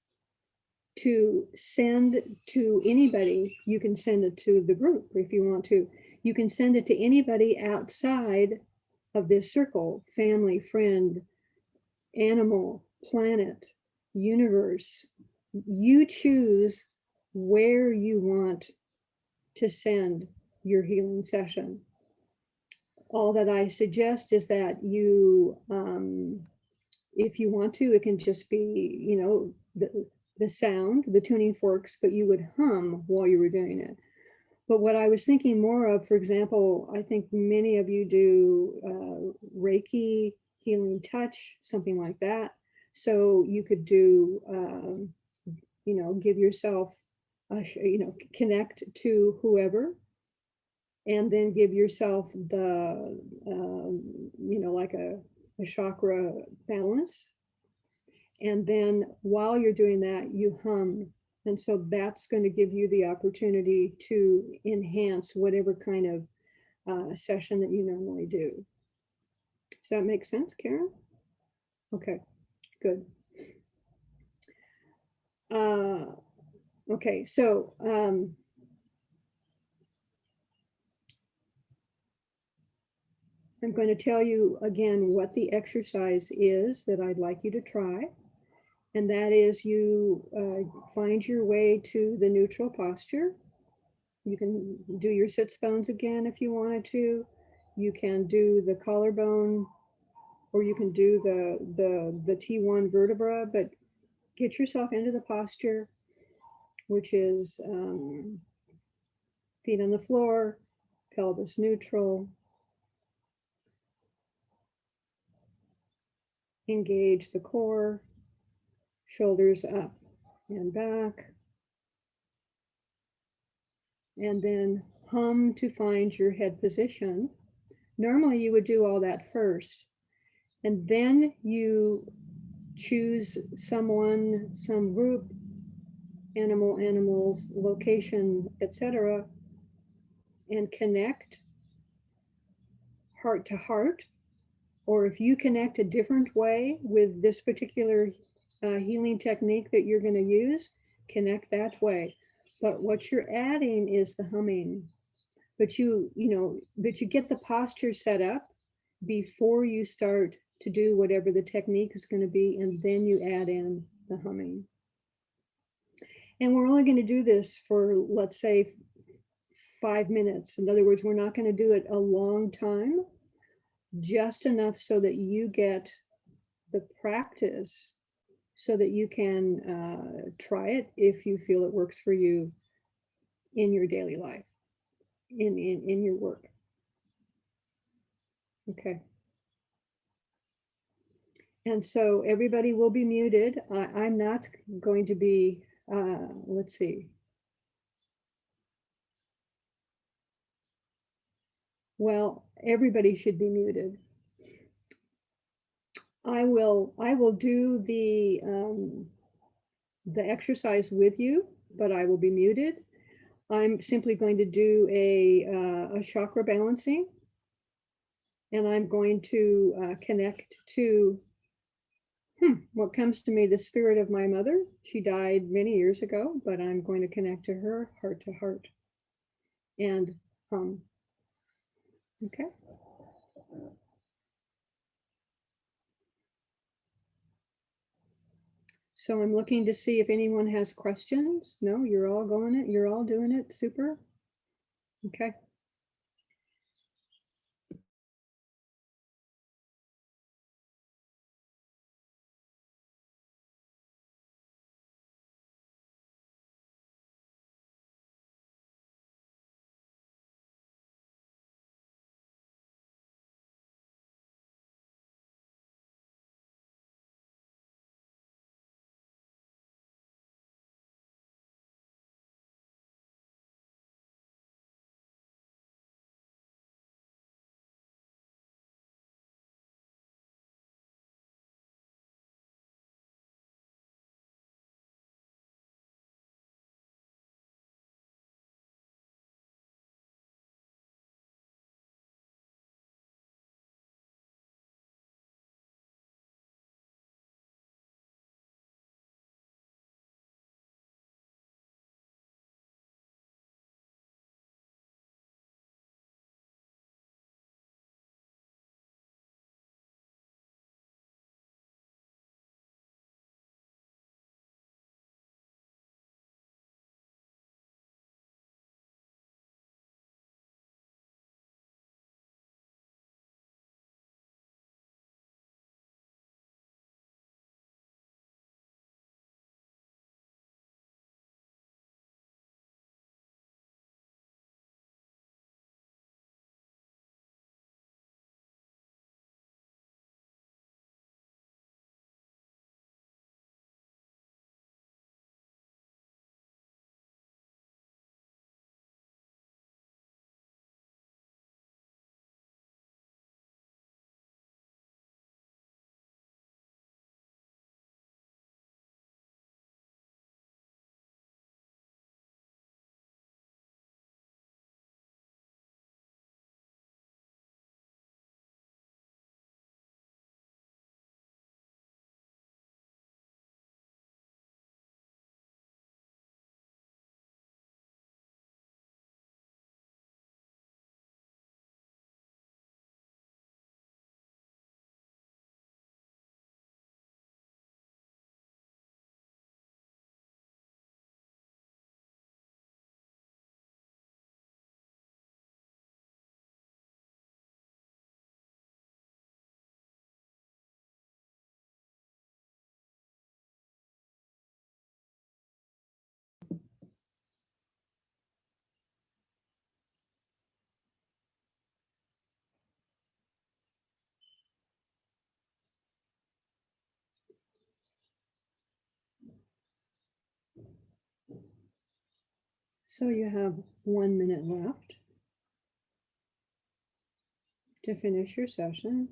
to send to anybody. You can send it to the group if you want to. You can send it to anybody outside of this circle: family, friend, animal, planet, universe. You choose where you want to send your healing session. All that I suggest is that you, if you want to, it can just be, the sound, the tuning forks, but you would hum while you were doing it. But what I was thinking more of, for example, I think many of you do Reiki, healing touch, something like that. So you could do, give yourself, connect to whoever, and then give yourself the, like a chakra balance. And then while you're doing that, you hum. And so that's going to give you the opportunity to enhance whatever kind of session that you normally do. Does that make sense, Karen? Okay, good. Okay, so I'm going to tell you again what the exercise is that I'd like you to try. And that is you find your way to the neutral posture. You can do your sits bones again if you wanted to. You can do the collarbone, or you can do the T1 vertebra, but get yourself into the posture, which is feet on the floor, pelvis neutral. Engage the core, shoulders up and back. And then hum to find your head position. Normally you would do all that first. And then you choose someone, some group, animals, location, etc., and connect heart to heart. Or if you connect a different way with this particular healing technique that you're going to use, connect that way. But what you're adding is the humming. But you get the posture set up before you start to do whatever the technique is going to be, and then you add in the humming. And we're only going to do this for, let's say, 5 minutes. In other words, we're not going to do it a long time, just enough so that you get the practice so that you can try it if you feel it works for you in your daily life, in your work. Okay. And so everybody will be muted. I'm not going to be, let's see. Well, everybody should be muted. I will do the exercise with you, but I will be muted. I'm simply going to do a chakra balancing, and I'm going to connect to what comes to me, the spirit of my mother. She died many years ago, but I'm going to connect to her heart to heart. And okay. So I'm looking to see if anyone has questions. No, you're all going it. You're all doing it. Super. Okay. So you have 1 minute left to finish your session.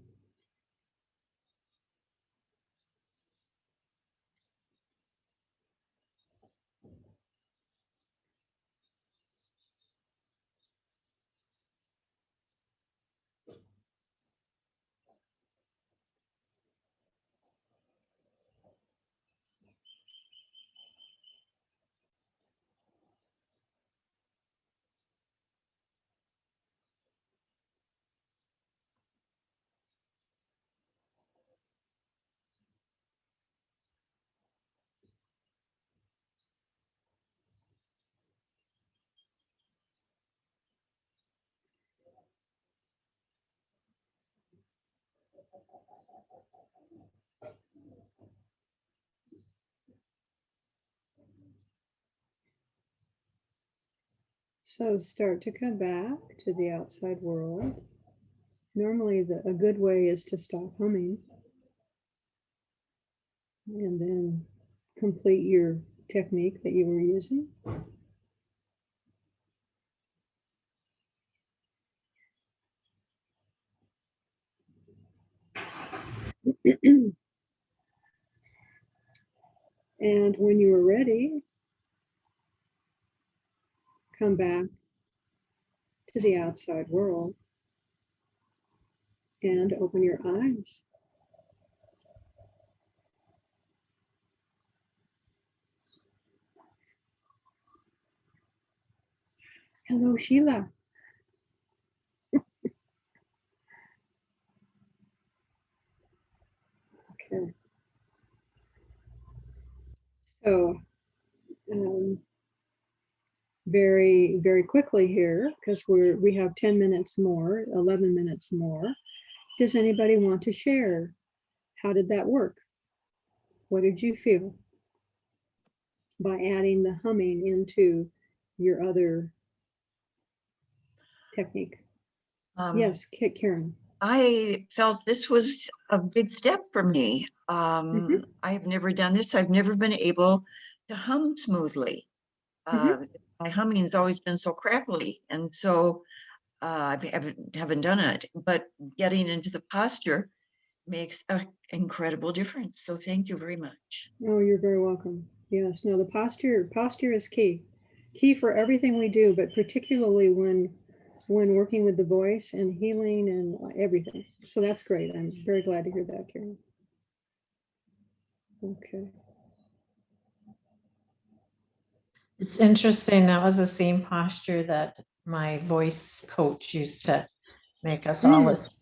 So start to come back to the outside world. Normally a good way is to stop humming and then complete your technique that you were using. And when you are ready, come back to the outside world and open your eyes. Hello, Sheila. Okay. So, very quickly here, because we have 10 minutes more, 11 minutes more. Does anybody want to share? How did that work? What did you feel by adding the humming into your other technique? Yes, Karen. I felt this was a big step for me. I've never done this. I've never been able to hum smoothly. My humming has always been so crackly, and so I haven't done it. But getting into the posture makes an incredible difference. So thank you very much. Oh, you're very welcome. Yes, no, the posture is key for everything we do, but particularly when working with the voice and healing and everything. So that's great. I'm very glad to hear that, Karen. Okay. It's interesting. That was the same posture that my voice coach used to make us all listen.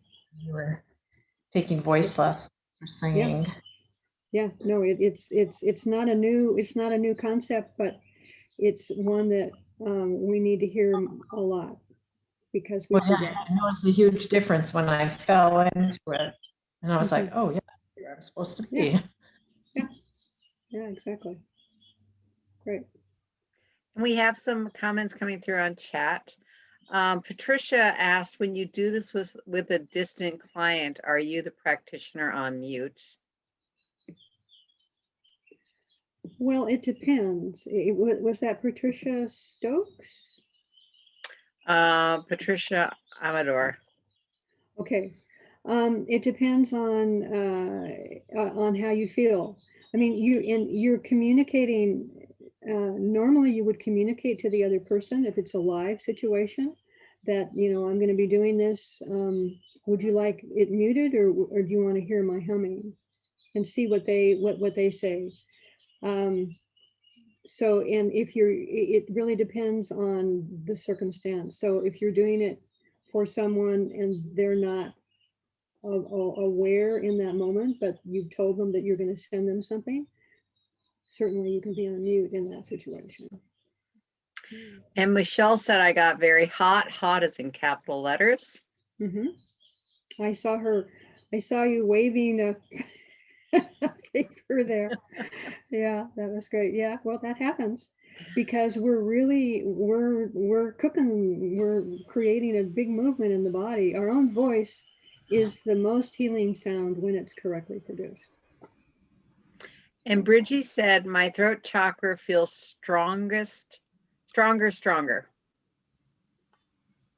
We were taking voice lessons for singing. Yeah, no, it's not a new concept, but it's one that we need to hear a lot because we forget. I noticed a huge difference when I fell into it, and I was like, "Oh yeah, here I'm supposed to be." Yeah, exactly. Great. We have some comments coming through on chat. Patricia asked, when you do this with a distant client, are you the practitioner on mute? Well, it depends. Was that Patricia Stokes? Patricia Amador. Okay. It depends on how you feel. I mean, you're communicating. Normally, you would communicate to the other person if it's a live situation. That I'm going to be doing this. Would you like it muted, or do you want to hear my humming, and see what they say? So, and it really depends on the circumstance. So if you're doing it for someone and they're not aware in that moment, but you've told them that you're going to send them something, certainly you can be on mute in that situation. And Michelle said, I got very hot. Hot is in capital letters. I saw you waving a paper there. Yeah, that was great. Yeah, well, that happens because we're cooking, we're creating a big movement in the body. Our own voice is the most healing sound when it's correctly produced. And Bridgie said, my throat chakra feels stronger.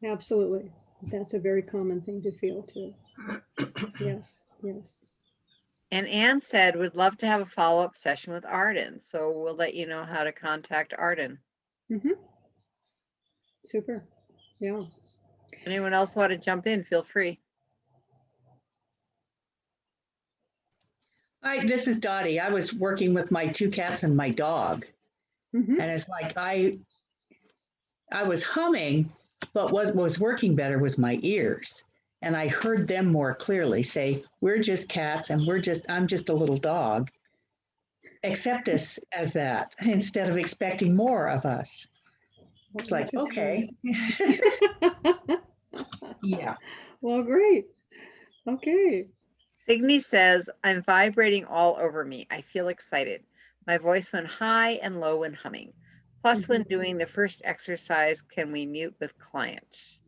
Absolutely. That's a very common thing to feel too. Yes. And Anne said, would love to have a follow-up session with Arden. So we'll let you know how to contact Arden. Super. Yeah. Anyone else want to jump in? Feel free. Hi, this is Dottie. I was working with my 2 cats and my dog. And it's like I was humming, but what was working better was my ears. And I heard them more clearly say, we're just cats and I'm just a little dog. Accept us as that instead of expecting more of us. It's like, okay. Yeah. Well, great. Okay. Signe says, I'm vibrating all over me. I feel excited. My voice went high and low when humming. Plus, when doing the first exercise, can we mute with client?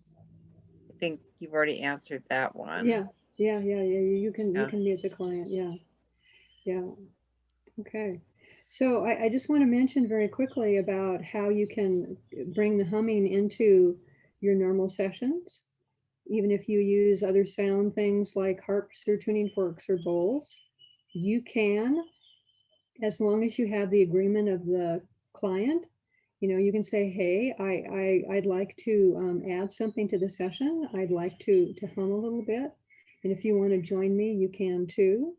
I think you've already answered that one. Yeah. You can Yeah. mute the client. Yeah. Okay. So I just want to mention very quickly about how you can bring the humming into your normal sessions, even if you use other sound things like harps or tuning forks or bowls. You can, as long as you have the agreement of the client, you can say, hey, I'd like to add something to the session. I'd like to hum a little bit. And if you want to join me, you can too.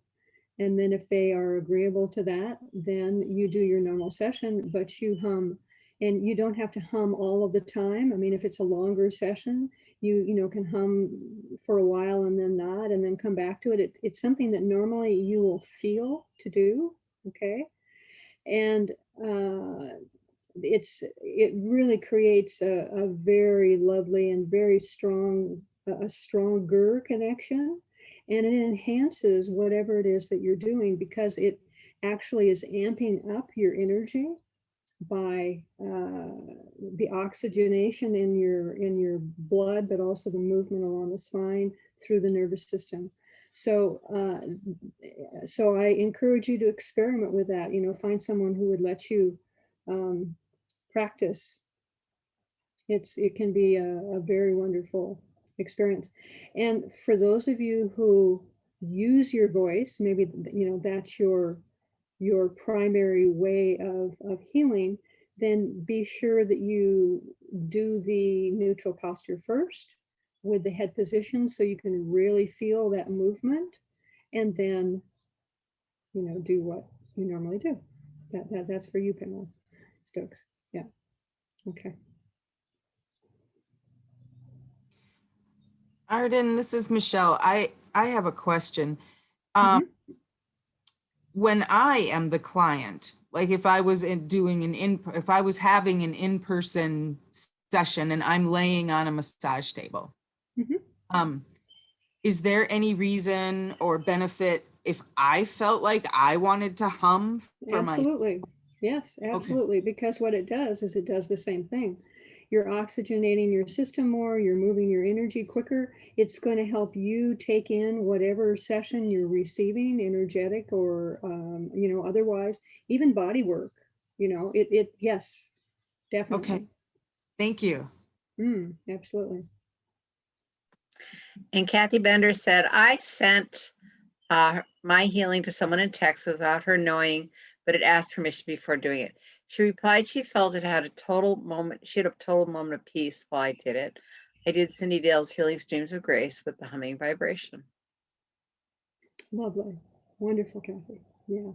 And then if they are agreeable to that, then you do your normal session, but you hum. And you don't have to hum all of the time. I mean, if it's a longer session, you can hum for a while and then not, and then come back to it. It's something that normally you will feel to do, okay? And it really creates a very lovely and very strong, a stronger connection, and it enhances whatever it is that you're doing, because it actually is amping up your energy by the oxygenation in your blood, but also the movement along the spine through the nervous system. So I encourage you to experiment with that. Find someone who would let you practice. It can be a very wonderful experience. And for those of you who use your voice, maybe that's your primary way of healing, then be sure that you do the neutral posture first with the head position, so you can really feel that movement, and then do what you normally do. That's for you, Pamela Stokes. Yeah. Okay. Arden, this is Michelle. I have a question. When I am the client, like if I was if I was having an in-person session and I'm laying on a massage table, is there any reason or benefit if I felt like I wanted to hum for Absolutely. Yes, absolutely. Okay. Because what it does is it does the same thing. You're oxygenating your system more, you're moving your energy quicker. It's going to help you take in whatever session you're receiving, energetic or, otherwise, even body work, yes, definitely. Okay. Thank you. Absolutely. And Kathy Bender said, I sent my healing to someone in text without her knowing, but it asked permission before doing it. She replied she felt it had a total moment. She had a total moment of peace while I did it. I did Cindy Dale's Healing Streams of Grace with the humming vibration. Lovely. Wonderful, Kathy. Yeah.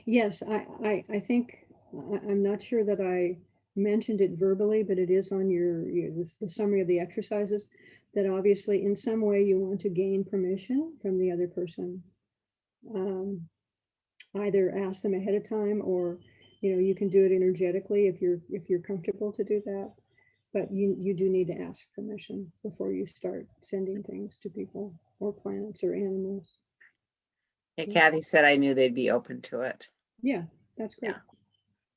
Yes, I think, I'm not sure that I mentioned it verbally, but it is on the summary of the exercises, that obviously in some way you want to gain permission from the other person. Either ask them ahead of time, or you can do it energetically if you're comfortable to do that. But you do need to ask permission before you start sending things to people or plants or animals. Yeah, Kathy said I knew they'd be open to it. Yeah, that's great. Yeah.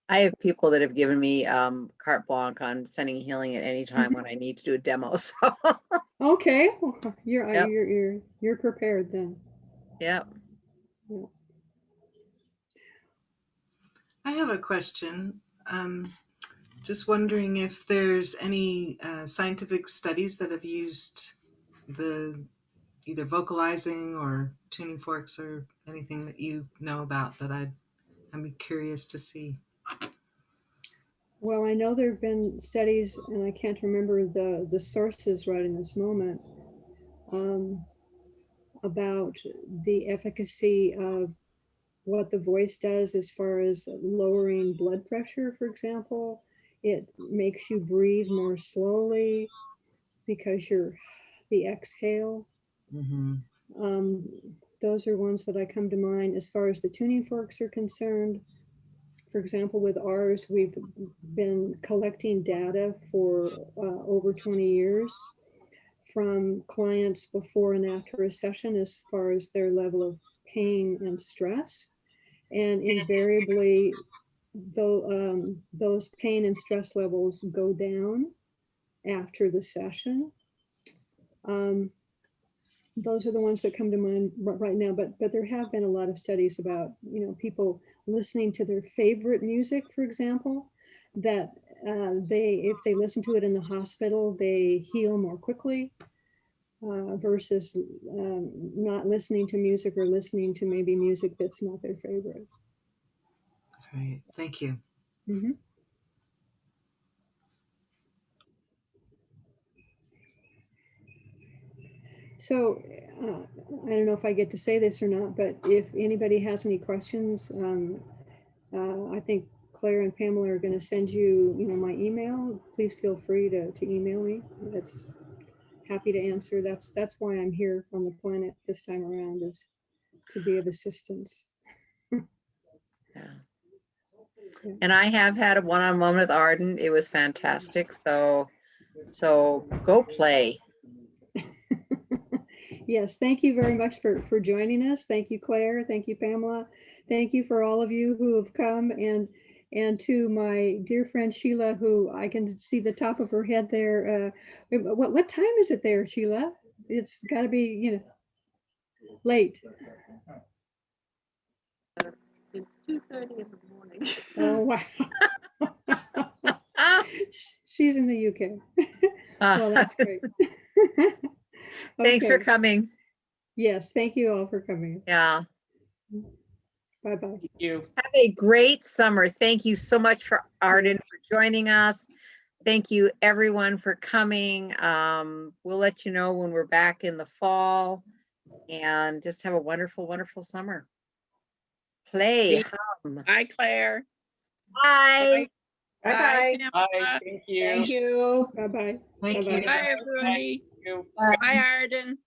I have people that have given me carte blanche on sending healing at any time when I need to do a demo. So okay, you're prepared then. Yep. Yeah. I have a question. Just wondering if there's any scientific studies that have used the either vocalizing or tuning forks or anything that you know about that I'd be curious to see. Well, I know there have been studies, and I can't remember the sources right in this moment, about the efficacy of what the voice does as far as lowering blood pressure, for example. It makes you breathe more slowly because the exhale. Those are ones that I come to mind. As far as the tuning forks are concerned, for example, with ours, we've been collecting data for over 20 years from clients before and after a session as far as their level of pain and stress. And invariably, though those pain and stress levels go down after the session. Those are the ones that come to mind right now, but there have been a lot of studies about, you know, people listening to their favorite music, for example, that if they listen to it in the hospital, they heal more quickly versus not listening to music or listening to maybe music that's not their favorite. Great, thank you. Mm-hmm. So I don't know if I get to say this or not, but if anybody has any questions, I think Claire and Pamela are going to send you, my email. Please feel free to email me. That's happy to answer. That's why I'm here on the planet this time around, is to be of assistance. Yeah. And I have had a one-on-one with Arden. It was fantastic. So go play. Yes, thank you very much for joining us. Thank you, Claire. Thank you, Pamela. Thank you for all of you who have come, and to my dear friend Sheila, who I can see the top of her head there. What time is it there, Sheila? It's got to be, late. It's 2:30 in the morning. Oh, wow. She's in the UK. Well, that's great. Thanks for Okay. coming. Yes, thank you all for coming. Yeah. Bye-bye. Thank you. Have a great summer. Thank you so much for Arden for joining us. Thank you everyone for coming. We'll let you know when we're back in the fall, and just have a wonderful, wonderful summer. Play. Hum. Bye, Claire. Bye. Bye bye. Bye, thank you. Thank you. Bye-bye. Thank Bye-bye. you. Bye, everybody. Thank you. Bye, Arden.